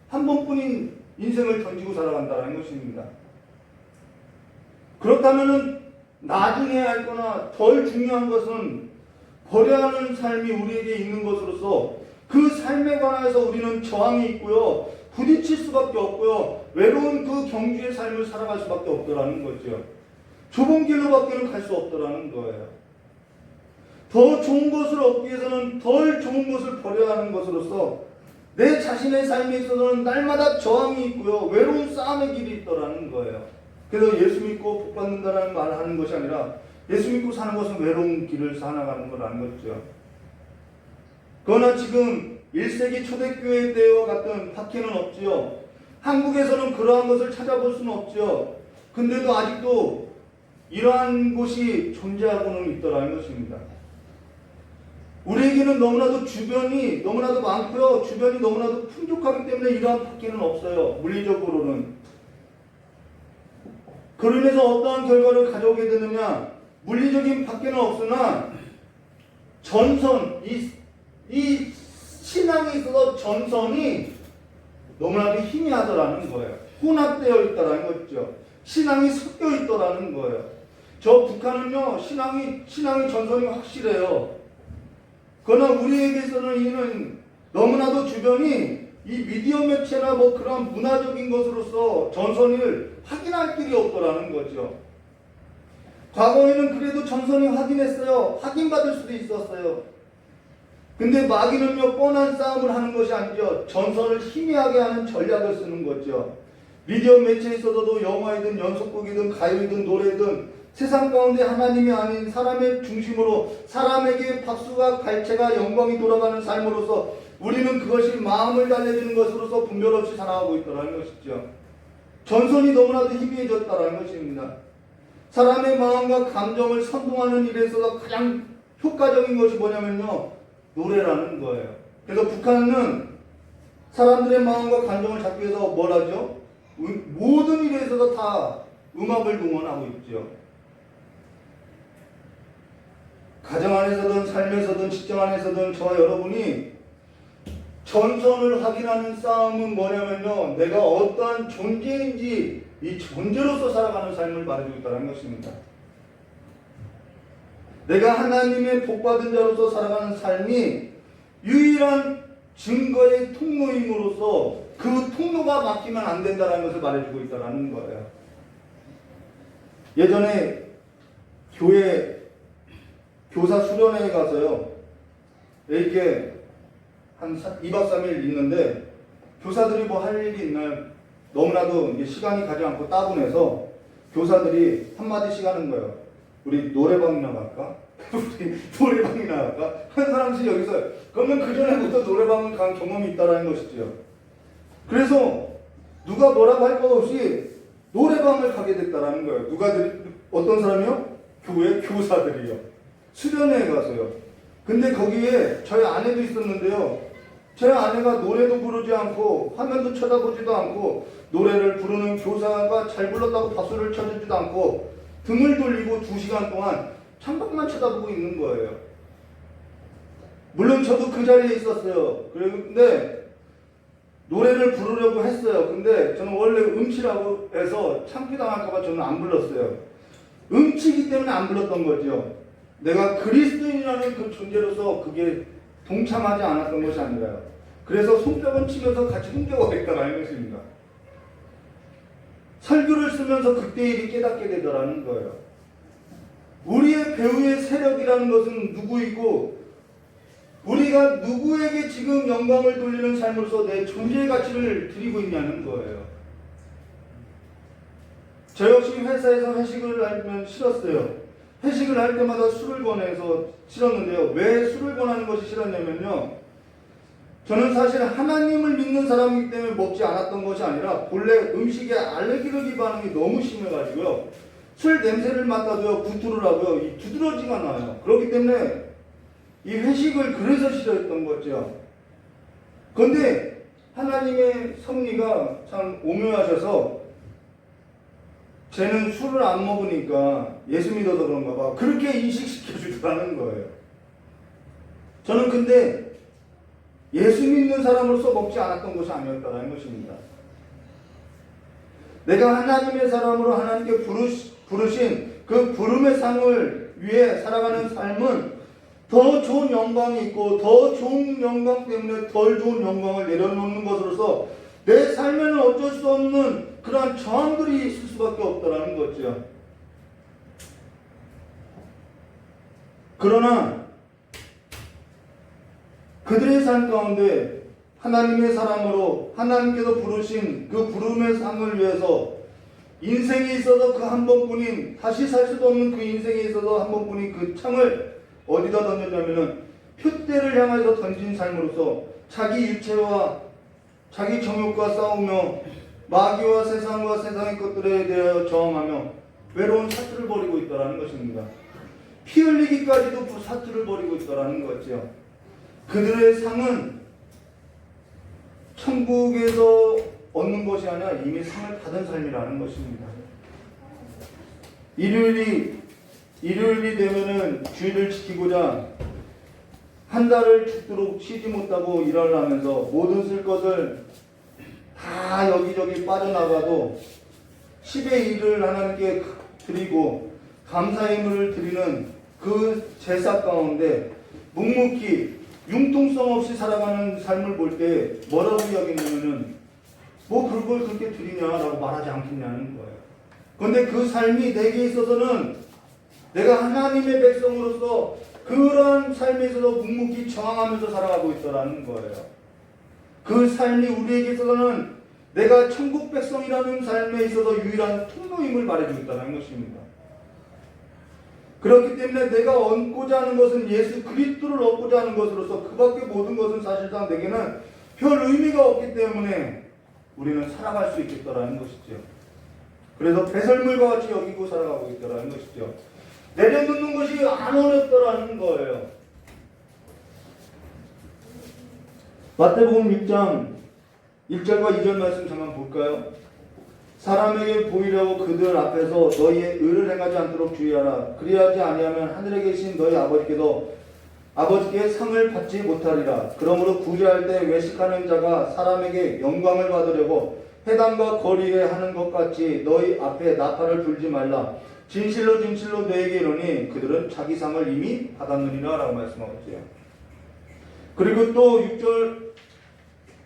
한 번뿐인 인생을 던지고 살아간다는 것입니다. 그렇다면은 나중에 할 거나 덜 중요한 것은 버려야 하는 삶이 우리에게 있는 것으로서 그 삶에 관해서 우리는 저항이 있고요, 부딪힐 수밖에 없고요, 외로운 그 경주의 삶을 살아갈 수밖에 없더라는 거죠. 좁은 길로밖에는 갈 수 없더라는 거예요. 더 좋은 것을 얻기 위해서는 덜 좋은 것을 버려야 하는 것으로서 내 자신의 삶에 있어서는 날마다 저항이 있고요, 외로운 싸움의 길이 있더라는 거예요. 그래서 예수 믿고 복 받는다라는 말을 하는 것이 아니라 예수 믿고 사는 것은 외로운 길을 살아가는 거라는 거죠. 그러나 지금 1세기 초대교회 때와 같은 박해는 없지요. 한국에서는 그러한 것을 찾아볼 수는 없지요. 근데도 아직도 이러한 곳이 존재하고는 있더라는 것입니다. 우리에게는 너무나도 주변이 너무나도 많고요, 주변이 너무나도 풍족하기 때문에 이러한 박해는 없어요. 물리적으로는. 그러면서 어떠한 결과를 가져오게 되느냐, 물리적인 박해는 없으나 전선, 이 신앙에 있어서 전선이 너무나도 희미하더라는 거예요. 혼합되어 있다라는 거죠. 신앙이 섞여 있더라는 거예요. 저 북한은요, 신앙이 전선이 확실해요. 그러나 우리에게서는 이는 너무나도 주변이 이 미디어 매체나 뭐 그런 문화적인 것으로서 전선을 확인할 길이 없더라는 거죠. 과거에는 그래도 전선이 확인했어요. 확인받을 수도 있었어요. 근데 마귀는요, 뻔한 싸움을 하는 것이 아니죠. 전선을 희미하게 하는 전략을 쓰는 거죠. 미디어 매체에 있어서도 영화이든 연속극이든 가요이든 노래든 세상 가운데 하나님이 아닌 사람의 중심으로 사람에게 박수가 갈채가 영광이 돌아가는 삶으로서 우리는 그것이 마음을 달래주는 것으로서 분별 없이 살아가고 있다는 것이죠. 전선이 너무나도 희미해졌다는 것입니다. 사람의 마음과 감정을 선동하는 일에 있어서 가장 효과적인 것이 뭐냐면요, 노래라는 거예요. 그래서 북한은 사람들의 마음과 감정을 잡기 위해서 뭘 하죠? 모든 일에 있어서 다 음악을 동원하고 있죠. 가정 안에서든 삶에서든 직장 안에서든 저와 여러분이 전선을 확인하는 싸움은 뭐냐면요, 내가 어떠한 존재인지 이 존재로서 살아가는 삶을 말해주고 있다는 것입니다. 내가 하나님의 복받은 자로서 살아가는 삶이 유일한 증거의 통로임으로써 그 통로가 막히면 안 된다는 것을 말해주고 있다는 거예요. 예전에 교회 교사 수련회에 가서요, 이렇게 한 2박 3일 있는데 교사들이 뭐 할 일이 있나요? 너무나도 이게 시간이 가지 않고 따분해서 교사들이 한마디씩 하는 거예요. 우리 노래방이나 갈까? 우리 노래방이나 갈까? 한 사람씩 여기서, 그러면 그 전에부터 노래방을 간 경험이 있다는 것이죠. 그래서 누가 뭐라고 할 것 없이 노래방을 가게 됐다는 거예요. 어떤 사람이요? 교회 교사들이요. 수련회에 가서요. 근데 거기에 저희 아내도 있었는데요. 저희 아내가 노래도 부르지 않고 화면도 쳐다보지도 않고 노래를 부르는 교사가 잘 불렀다고 박수를 쳐주지도 않고 등을 돌리고 2시간 동안 창밖만 쳐다보고 있는 거예요. 물론 저도 그 자리에 있었어요. 그런데 노래를 부르려고 했어요. 근데 저는 원래 음치라고 해서 창피당할까봐 저는 안 불렀어요. 음치이기 때문에 안 불렀던 거죠. 내가 그리스도인이라는 그 존재로서 그게 동참하지 않았던 것이 아니라요. 그래서 손뼉은 치면서 같이 흥겨워 있다라는 것입니다. 설교를 쓰면서 그때 일이 깨닫게 되더라는 거예요. 우리의 배우의 세력이라는 것은 누구이고 우리가 누구에게 지금 영광을 돌리는 삶으로서 내 존재의 가치를 드리고 있냐는 거예요. 저 역시 회사에서 회식을 하면 싫었어요. 회식을 할 때마다 술을 권해서 싫었는데요. 왜 술을 권하는 것이 싫었냐면요. 저는 사실 하나님을 믿는 사람이기 때문에 먹지 않았던 것이 아니라 본래 음식에 알레르기 반응이 너무 심해가지고요. 술 냄새를 맡아도요 구토를 하고요. 이 두드러지가 나요. 그렇기 때문에 이 회식을 그래서 싫어했던 거죠. 그런데 하나님의 섭리가 참 오묘하셔서 쟤는 술을 안 먹으니까 예수 믿어서 그런가 봐. 그렇게 인식시켜 주더라는 거예요. 저는 근데 예수 믿는 사람으로서 먹지 않았던 것이 아니었다는 것입니다. 내가 하나님의 사람으로 하나님께 부르신 그 부름의 상을 위해 살아가는 삶은 더 좋은 영광이 있고 더 좋은 영광 때문에 덜 좋은 영광을 내려놓는 것으로서 내 삶에는 어쩔 수 없는 그러한 저항들이 있을 수밖에 없다는 거죠. 그러나 그들의 삶 가운데 하나님의 사람으로 하나님께서 부르신 그 부름의 상을 위해서 인생에 있어서 그 한 번뿐인 다시 살 수도 없는 그 인생에 있어서 한 번뿐인 그 창을 어디다 던졌냐면은 표대를 향해서 던진 삶으로서 자기 유체와 자기 정욕과 싸우며 마귀와 세상과 세상의 것들에 대하여 저항하며 외로운 사투를 벌이고 있다는 것입니다. 피 흘리기까지도 그 사투를 벌이고 있다는 거죠. 그들의 상은 천국에서 얻는 것이 아니라 이미 상을 받은 삶이라는 것입니다. 일요일이 되면은 주일을 지키고자 한 달을 죽도록 쉬지 못하고 일을 하면서 모든 쓸 것을 다 여기저기 빠져나가도 10의 1을 하나님께 드리고 감사의 힘을 드리는 그 제사 가운데 묵묵히 융통성 없이 살아가는 삶을 볼 때 뭐라고 이야기했냐면은 뭐 그걸 그렇게 드리냐라고 말하지 않겠냐는 거예요. 그런데 그 삶이 내게 있어서는 내가 하나님의 백성으로서 그러한 삶에 있어서 묵묵히 저항하면서 살아가고 있다는 거예요. 그 삶이 우리에게 있어서는 내가 천국 백성이라는 삶에 있어서 유일한 통로임을 말해주고 있다는 것입니다. 그렇기 때문에 내가 얻고자 하는 것은 예수 그리스도를 얻고자 하는 것으로서 그 밖에 모든 것은 사실상 내게는 별 의미가 없기 때문에 우리는 살아갈 수 있겠다라는 것이죠. 그래서 배설물과 같이 여기고 살아가고 있다라는 것이죠. 내려놓는 것이 안 어렵다라는 거예요. 마태복음 6장 1절과 2절 말씀 잠깐 볼까요? 사람에게 보이려고 그들 앞에서 너희의 의를 행하지 않도록 주의하라. 그리하지 아니하면 하늘에 계신 너희 아버지께 상을 받지 못하리라. 그러므로 구제할 때 외식하는 자가 사람에게 영광을 받으려고 회당과 거리에 하는 것 같이 너희 앞에 나팔을 불지 말라. 진실로 진실로 너에게 이르노니 그들은 자기 상을 이미 받았느니라 라고 말씀하고 있어요. 그리고 또 6절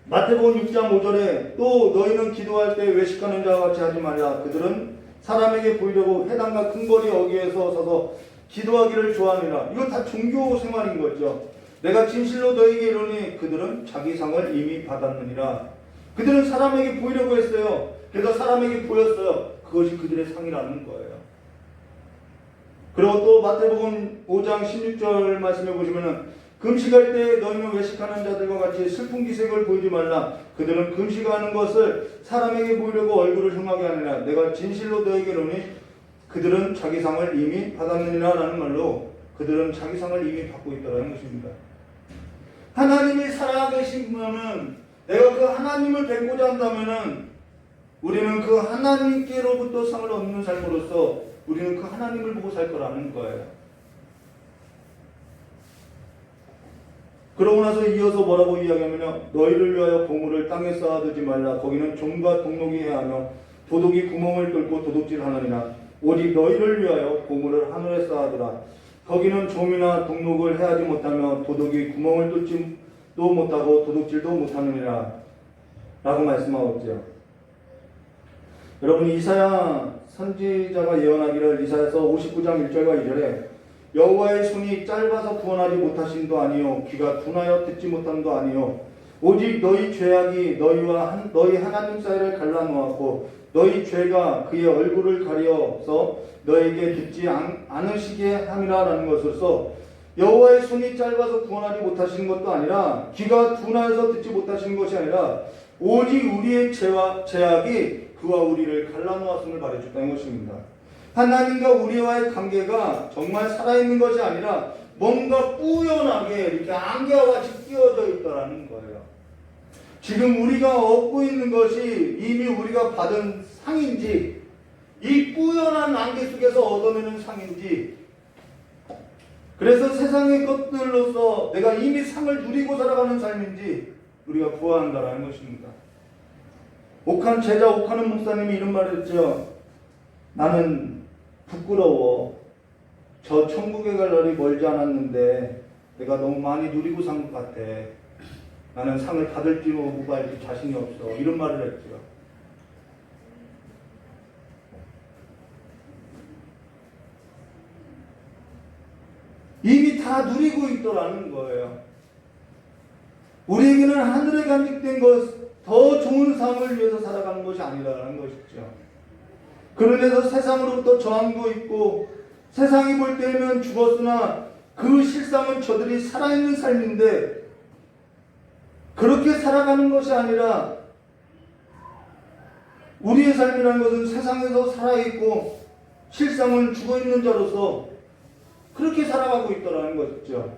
마태복음 6장 5절에 또 너희는 기도할 때 외식하는 자와 같이 하지 말라. 그들은 사람에게 보이려고 회당과 큰 거리 어귀에서 서서 기도하기를 좋아하느니라. 이거 다 종교 생활인 거죠. 내가 진실로 너희에게 이르노니 그들은 자기 상을 이미 받았느니라. 그들은 사람에게 보이려고 했어요. 그래서 사람에게 보였어요. 그것이 그들의 상이라는 거예요. 그리고 또 마태복음 5장 16절 말씀해 보시면은 금식할 때 너희는 외식하는 자들과 같이 슬픈 기색을 보이지 말라. 그들은 금식하는 것을 사람에게 보이려고 얼굴을 흉하게 하느냐. 내가 진실로 너에게 이르노니 그들은 자기 상을 이미 받았느니라 라는 말로 그들은 자기 상을 이미 받고 있다는 것입니다. 하나님이 살아계시면은 내가 그 하나님을 뵙고자 한다면은 우리는 그 하나님께로부터 상을 얻는 삶으로서 우리는 그 하나님을 보고 살 거라는 거예요. 그러고 나서 이어서 뭐라고 이야기하면요. 너희를 위하여 보물을 땅에 쌓아두지 말라. 거기는 종과 동록이 해하며 도둑이 구멍을 뚫고 도둑질하느니라. 오직 너희를 위하여 보물을 하늘에 쌓아두라. 거기는 종이나 동록을 해하지 못하며 도둑이 구멍을 뚫지 못하고 도둑질도 못하느니라 라고 말씀하고 있죠. 여러분, 이사야 선지자가 예언하기를 이사야서 59장 1절과 2절에 여호와의 손이 짧아서 구원하지 못하심도 아니요 귀가 둔하여 듣지 못함도 아니요 오직 너희 죄악이 너희와 너희 하나님 사이를 갈라놓았고 너희 죄가 그의 얼굴을 가리어서 너에게 듣지 않으시게 함이라라는 것으로서 여호와의 손이 짧아서 구원하지 못하시는 것도 아니라 귀가 둔하여서 듣지 못하시는 것이 아니라 오직 우리의 죄악이 그와 우리를 갈라놓았음을 말해줬다는 것입니다. 하나님과 우리와의 관계가 정말 살아있는 것이 아니라 뭔가 뿌연하게 이렇게 안개와 같이 끼어져 있다는 거예요. 지금 우리가 얻고 있는 것이 이미 우리가 받은 상인지 이 뿌연한 안개 속에서 얻어내는 상인지, 그래서 세상의 것들로서 내가 이미 상을 누리고 살아가는 삶인지 우리가 구한다라는 것입니다. 제자 옥하는 목사님이 이런 말을 했죠. 나는 부끄러워. 저 천국에 갈 날이 멀지 않았는데 내가 너무 많이 누리고 산 것 같아. 나는 상을 받을지 못 받을지 자신이 없어. 이런 말을 했죠. 이미 다 누리고 있더라는 거예요. 우리에게는 하늘에 간직된 것, 더 좋은 삶을 위해서 살아가는 것이 아니라는 것이죠. 그런데도 세상으로부터 저항도 있고 세상이 볼 때면 죽었으나 그 실상은 저들이 살아있는 삶인데, 그렇게 살아가는 것이 아니라 우리의 삶이라는 것은 세상에서 살아있고 실상은 죽어있는 자로서 그렇게 살아가고 있더라는 것이죠.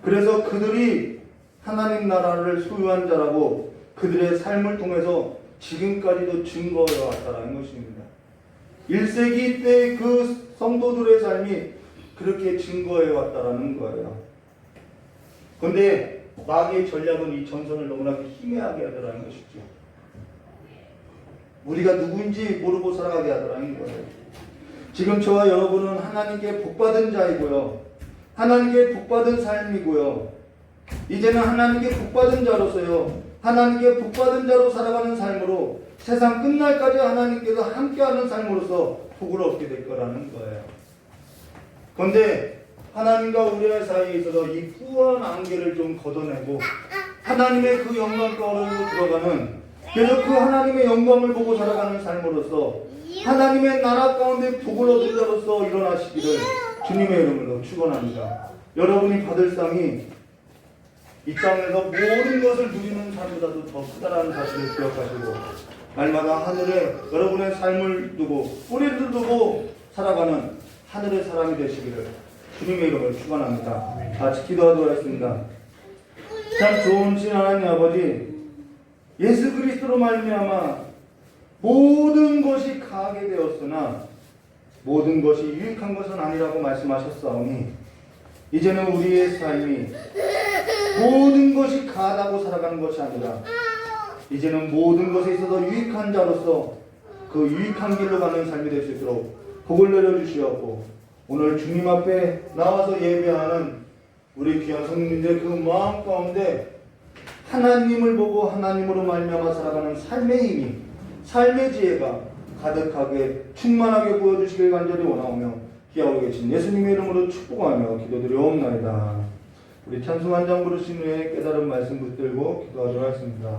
그래서 그들이 하나님 나라를 소유한 자라고 그들의 삶을 통해서 지금까지도 증거해 왔다는 것입니다. 1세기 때 그 성도들의 삶이 그렇게 증거해 왔다는 거예요. 그런데 마귀의 전략은 이 전선을 너무나 희미하게 하더라는 것이죠. 우리가 누구인지 모르고 살아가게 하더라는 거예요. 지금 저와 여러분은 하나님께 복받은 자이고요, 하나님께 복받은 삶이고요, 이제는 하나님께 복받은 자로서요, 하나님께 복받은 자로 살아가는 삶으로 세상 끝날까지 하나님께서 함께하는 삶으로서 복을 얻게 될 거라는 거예요. 그런데 하나님과 우리의 사이에 있어서 이 뿌연 안개를 좀 걷어내고 하나님의 그 영광 가운데로 들어가는, 그래서 그 하나님의 영광을 보고 살아가는 삶으로서 하나님의 나라 가운데 복을 얻은 자로서 일어나시기를 주님의 이름으로 축원합니다. 여러분이 받을 상이 이 땅에서 모든 것을 누리는 삶보다도 더 크다라는 사실을 기억하시고 날마다 하늘에 여러분의 삶을 두고 뿌리를 두고 살아가는 하늘의 사람이 되시기를 주님의 이름으로 축원합니다. 같이 기도하도록 하겠습니다. 참 좋으신 하나님 아버지, 예수 그리스도로 말미암아 모든 것이 가하게 되었으나 모든 것이 유익한 것은 아니라고 말씀하셨사오니 이제는 우리의 삶이 모든 것이 가하다고 살아가는 것이 아니라 이제는 모든 것에 있어서 유익한 자로서 그 유익한 길로 가는 삶이 될 수 있도록 복을 내려주시옵고, 오늘 주님 앞에 나와서 예배하는 우리 귀한 성도님들 그 마음 가운데 하나님을 보고 하나님으로 말미암아 살아가는 삶의 힘이, 삶의 지혜가 가득하게 충만하게 보여주시길 간절히 원하오며 기하고 계신 예수님의 이름으로 축복하며 기도드리옵나이다. 우리 찬송 한 장 부르신 후에 깨달은 말씀 붙들고 기도하도록 하겠습니다.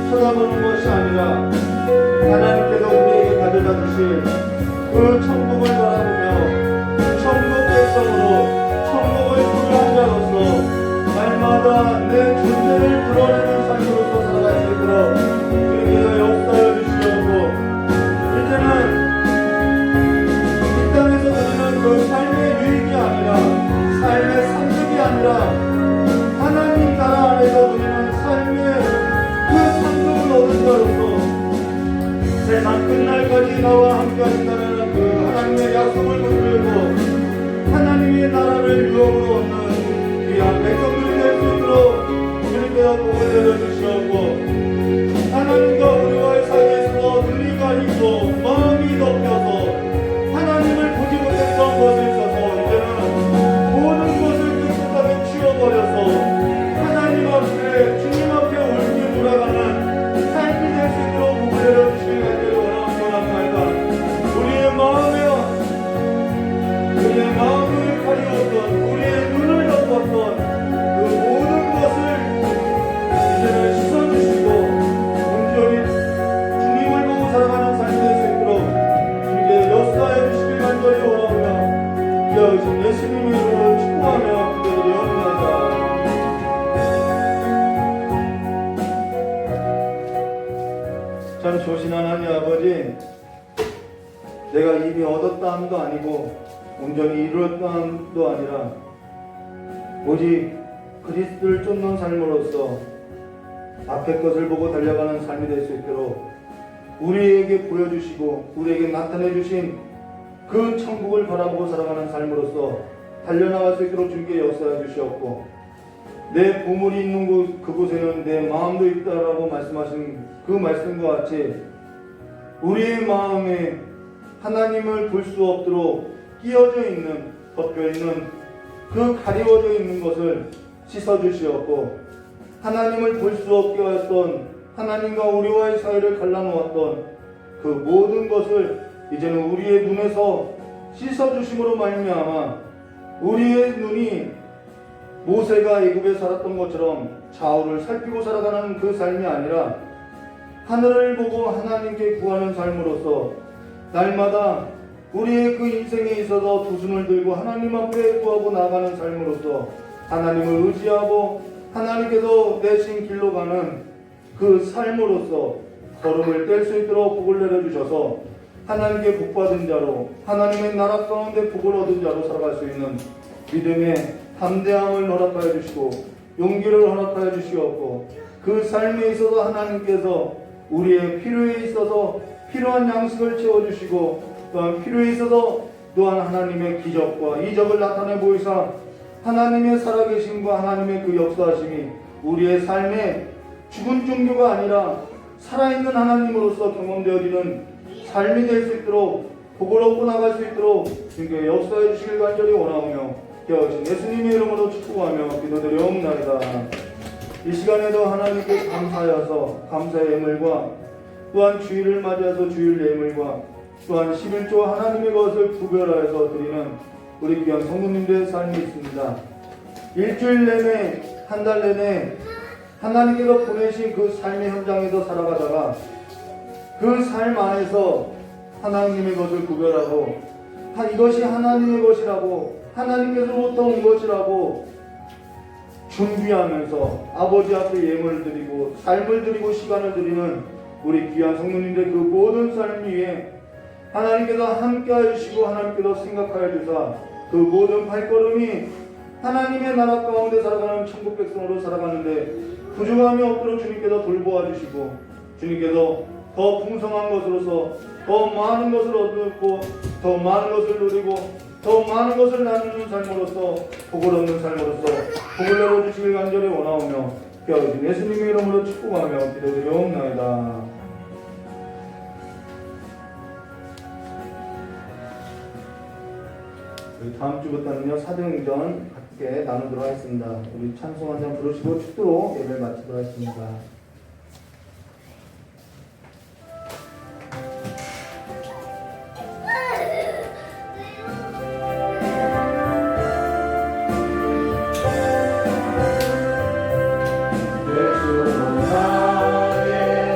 쳐다보는 것이 아니라 하나님께서 우리에게 가져다 주실 그 천국을 바라보며 천국 백성으로 천국을 소유한 자로서 날마다 내 존재를 드러내는 삶으로서 살아갈 수 있도록 주님께서 역사해 주시려고 이제는 이 땅에서 누리는 그 삶의 유익이 아니라 삶의 상급이 아니라 하나님 나라 안에서 누리는 삶의 그 상급을 얻은 자로서 세상 끝날까지 나와 함께 하신다는 그 하나님의 약속을 붙들고 하나님의 나라를 유업으로 얻는 귀한 백성들이 될 수 있도록 주님께서 복을 내려주시옵고 하나님과 우리와의 사이에 있어서 눈이 가리고 마음이 덮여서 하나님을 보지 못했던 것에 있어서 이제는 모든 것을 깨끗하게 치워버려서 하나님 앞에 주님 앞에 옳게 돌아가는 삶이 될 수 있도록 복을 내려주시기 간절히 원합니다. 우리의 마음을 가리웠던 우리의 눈을 덮었던 그 모든 것을 이제는 씻어주시고 온전히 주님을 보고 살아가는 삶이 될 수 있도록 주님께 역사해 주시길 간절히 원하며 귀하신 예수님의 이름으로 축복하며 기도드리옵나이다. 참 좋으신 하나님 아버지, 내가 이미 얻었다 함도 아니고 온전히 이루었다 함도 아니라 오직 그리스도를 쫓는 삶으로서 앞의 것을 보고 달려가는 삶이 될 수 있도록 우리에게 보여주시고 우리에게 나타내 주신 그 천국을 바라보고 살아가는 삶으로서 달려나갈 수 있도록 주님께 역사해 주시옵고 내 보물이 있는 그곳에는 내 마음도 있다라고 말씀하신 그 말씀과 같이 우리의 마음에 하나님을 볼 수 없도록 끼어져 있는, 덮여 있는 그 가리워져 있는 것을 씻어 주시옵고 하나님을 볼 수 없게 하였던 하나님과 우리와의 사이를 갈라놓았던 그 모든 것을 이제는 우리의 눈에서 씻어 주심으로 말미암아 우리의 눈이 모세가 애굽에 살았던 것처럼 좌우를 살피고 살아가는 그 삶이 아니라 하늘을 보고 하나님께 구하는 삶으로서 날마다 우리의 그 인생에 있어서 두 손을 들고 하나님 앞에 구하고 나가는 삶으로서 하나님을 의지하고 하나님께서 내신 길로 가는 그 삶으로서 걸음을 뗄 수 있도록 복을 내려주셔서 하나님께 복받은 자로 하나님의 나라 가운데 복을 얻은 자로 살아갈 수 있는 믿음의 담대함을 허락하여 주시고 용기를 허락하여 주시옵고 그 삶에 있어서 하나님께서 우리의 필요에 있어서 필요한 양식을 채워주시고 또한 필요에 있어서 또한 하나님의 기적과 이적을 나타내 보이사 하나님의 살아계심과 하나님의 그 역사하심이 우리의 삶에 죽은 종교가 아니라 살아있는 하나님으로서 경험되어지는 삶이 될 수 있도록 복을 얻고 나갈 수 있도록 주님께 역사해 주시길 간절히 원하오며 기하신 예수님의 이름으로 축복하며 기도드리옵나이다. 이 시간에도 하나님께 감사하여서 감사의 예물과 또한 주일을 맞이해서 주일 예물과 또한 11조 하나님의 것을 구별하여서 드리는 우리 귀한 성도님들의 삶이 있습니다. 일주일 내내 한 달 내내 하나님께서 보내신 그 삶의 현장에서 살아가다가 그 삶 안에서 하나님의 것을 구별하고 이것이 하나님의 것이라고 하나님께서부터 온 것이라고 준비하면서 아버지 앞에 예물을 드리고 삶을 드리고 시간을 드리는 우리 귀한 성도님들의 그 모든 삶 위에 하나님께서 함께 해주시고 하나님께서 생각하여 주사 그 모든 발걸음이 하나님의 나라 가운데 살아가는 천국 백성으로 살아가는데 부족함이 없도록 주님께서 돌보아 주시고 주님께서 더 풍성한 것으로서 더 많은 것을 얻고 더 많은 것을 누리고 더 많은 것을 나누는 삶으로서 복을 얻는 삶으로서 복을 내려주시길 간절히 원하오며 기하신 예수님의 이름으로 축복하며 기도드리옵나이다. 다음 주부터는요 사도행전 함께 나누도록 하겠습니다. 우리 찬송 한 장 부르시고 축도로 예배를 마치도록 하겠습니다. 예수 나의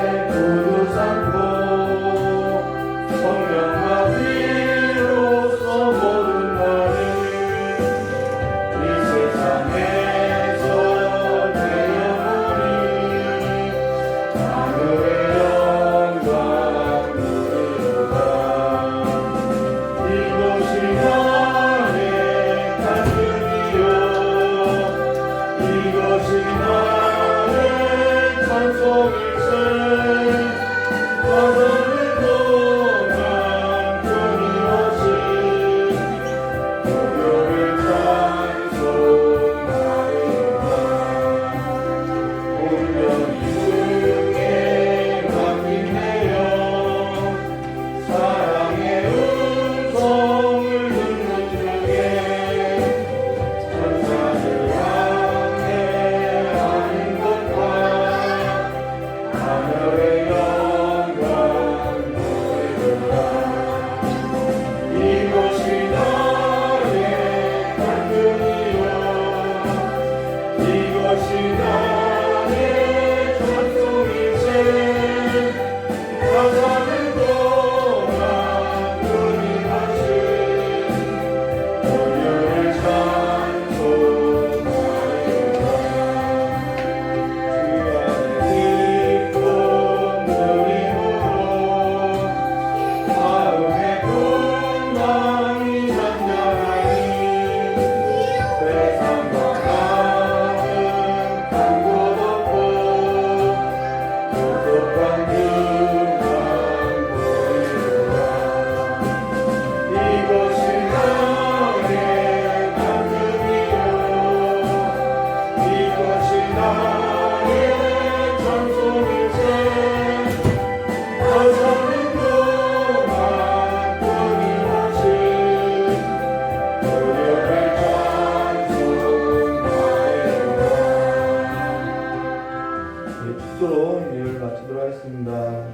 기도하겠습니다.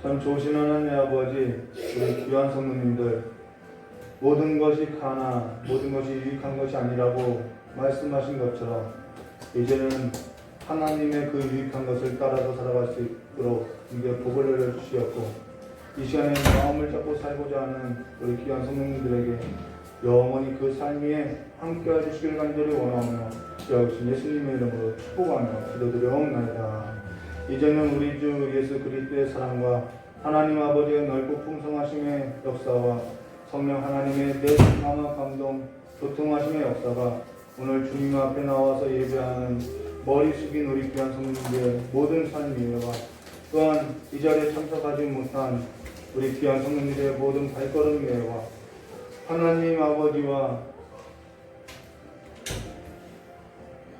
참 좋으신 하나님 아버지, 우리 귀한 성도님들 모든 것이 가나 모든 것이 유익한 것이 아니라고 말씀하신 것처럼 이제는 하나님의 그 유익한 것을 따라서 살아갈 수 있도록 이제 복을 내려주시었고 이 시간에 마음을 잡고 살고자 하는 우리 귀한 성도님들에게 영원히 그 삶 위에 함께해 주시길 간절히 원하며 여기신 예수님의 이름으로 축복하며 기도드려옵나이다. 이제는 우리 주 예수 그리스도의 사랑과 하나님 아버지의 넓고 풍성하심의 역사와 성령 하나님의 내 마음과 감동 교통하심의 역사가 오늘 주님 앞에 나와서 예배하는 머리 숙인 우리 귀한 성도님들의 모든 삶 위에와 또한 이 자리에 참석하지 못한 우리 귀한 성도님들의 모든 발걸음 위에와 하나님 아버지와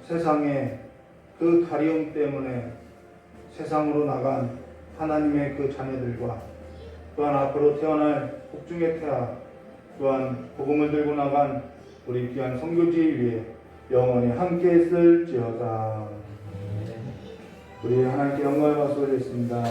세상의 그 가리움 때문에 세상으로 나간 하나님의 그 자녀들과 또한 앞으로 태어날 복중의 태아 또한 복음을 들고 나간 우리 귀한 선교지 위에 영원히 함께 있을지어다. 우리 하나님께 영광을 받소 올리겠습니다.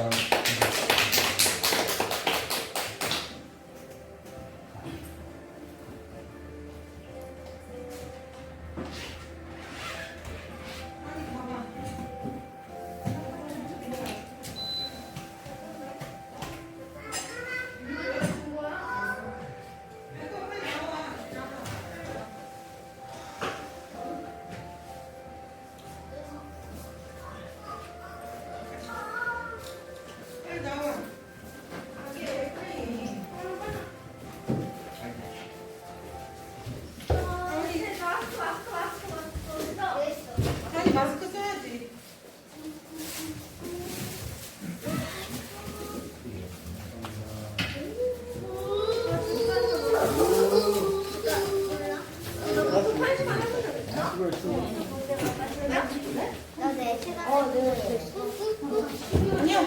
마스크 써야지. 아니요.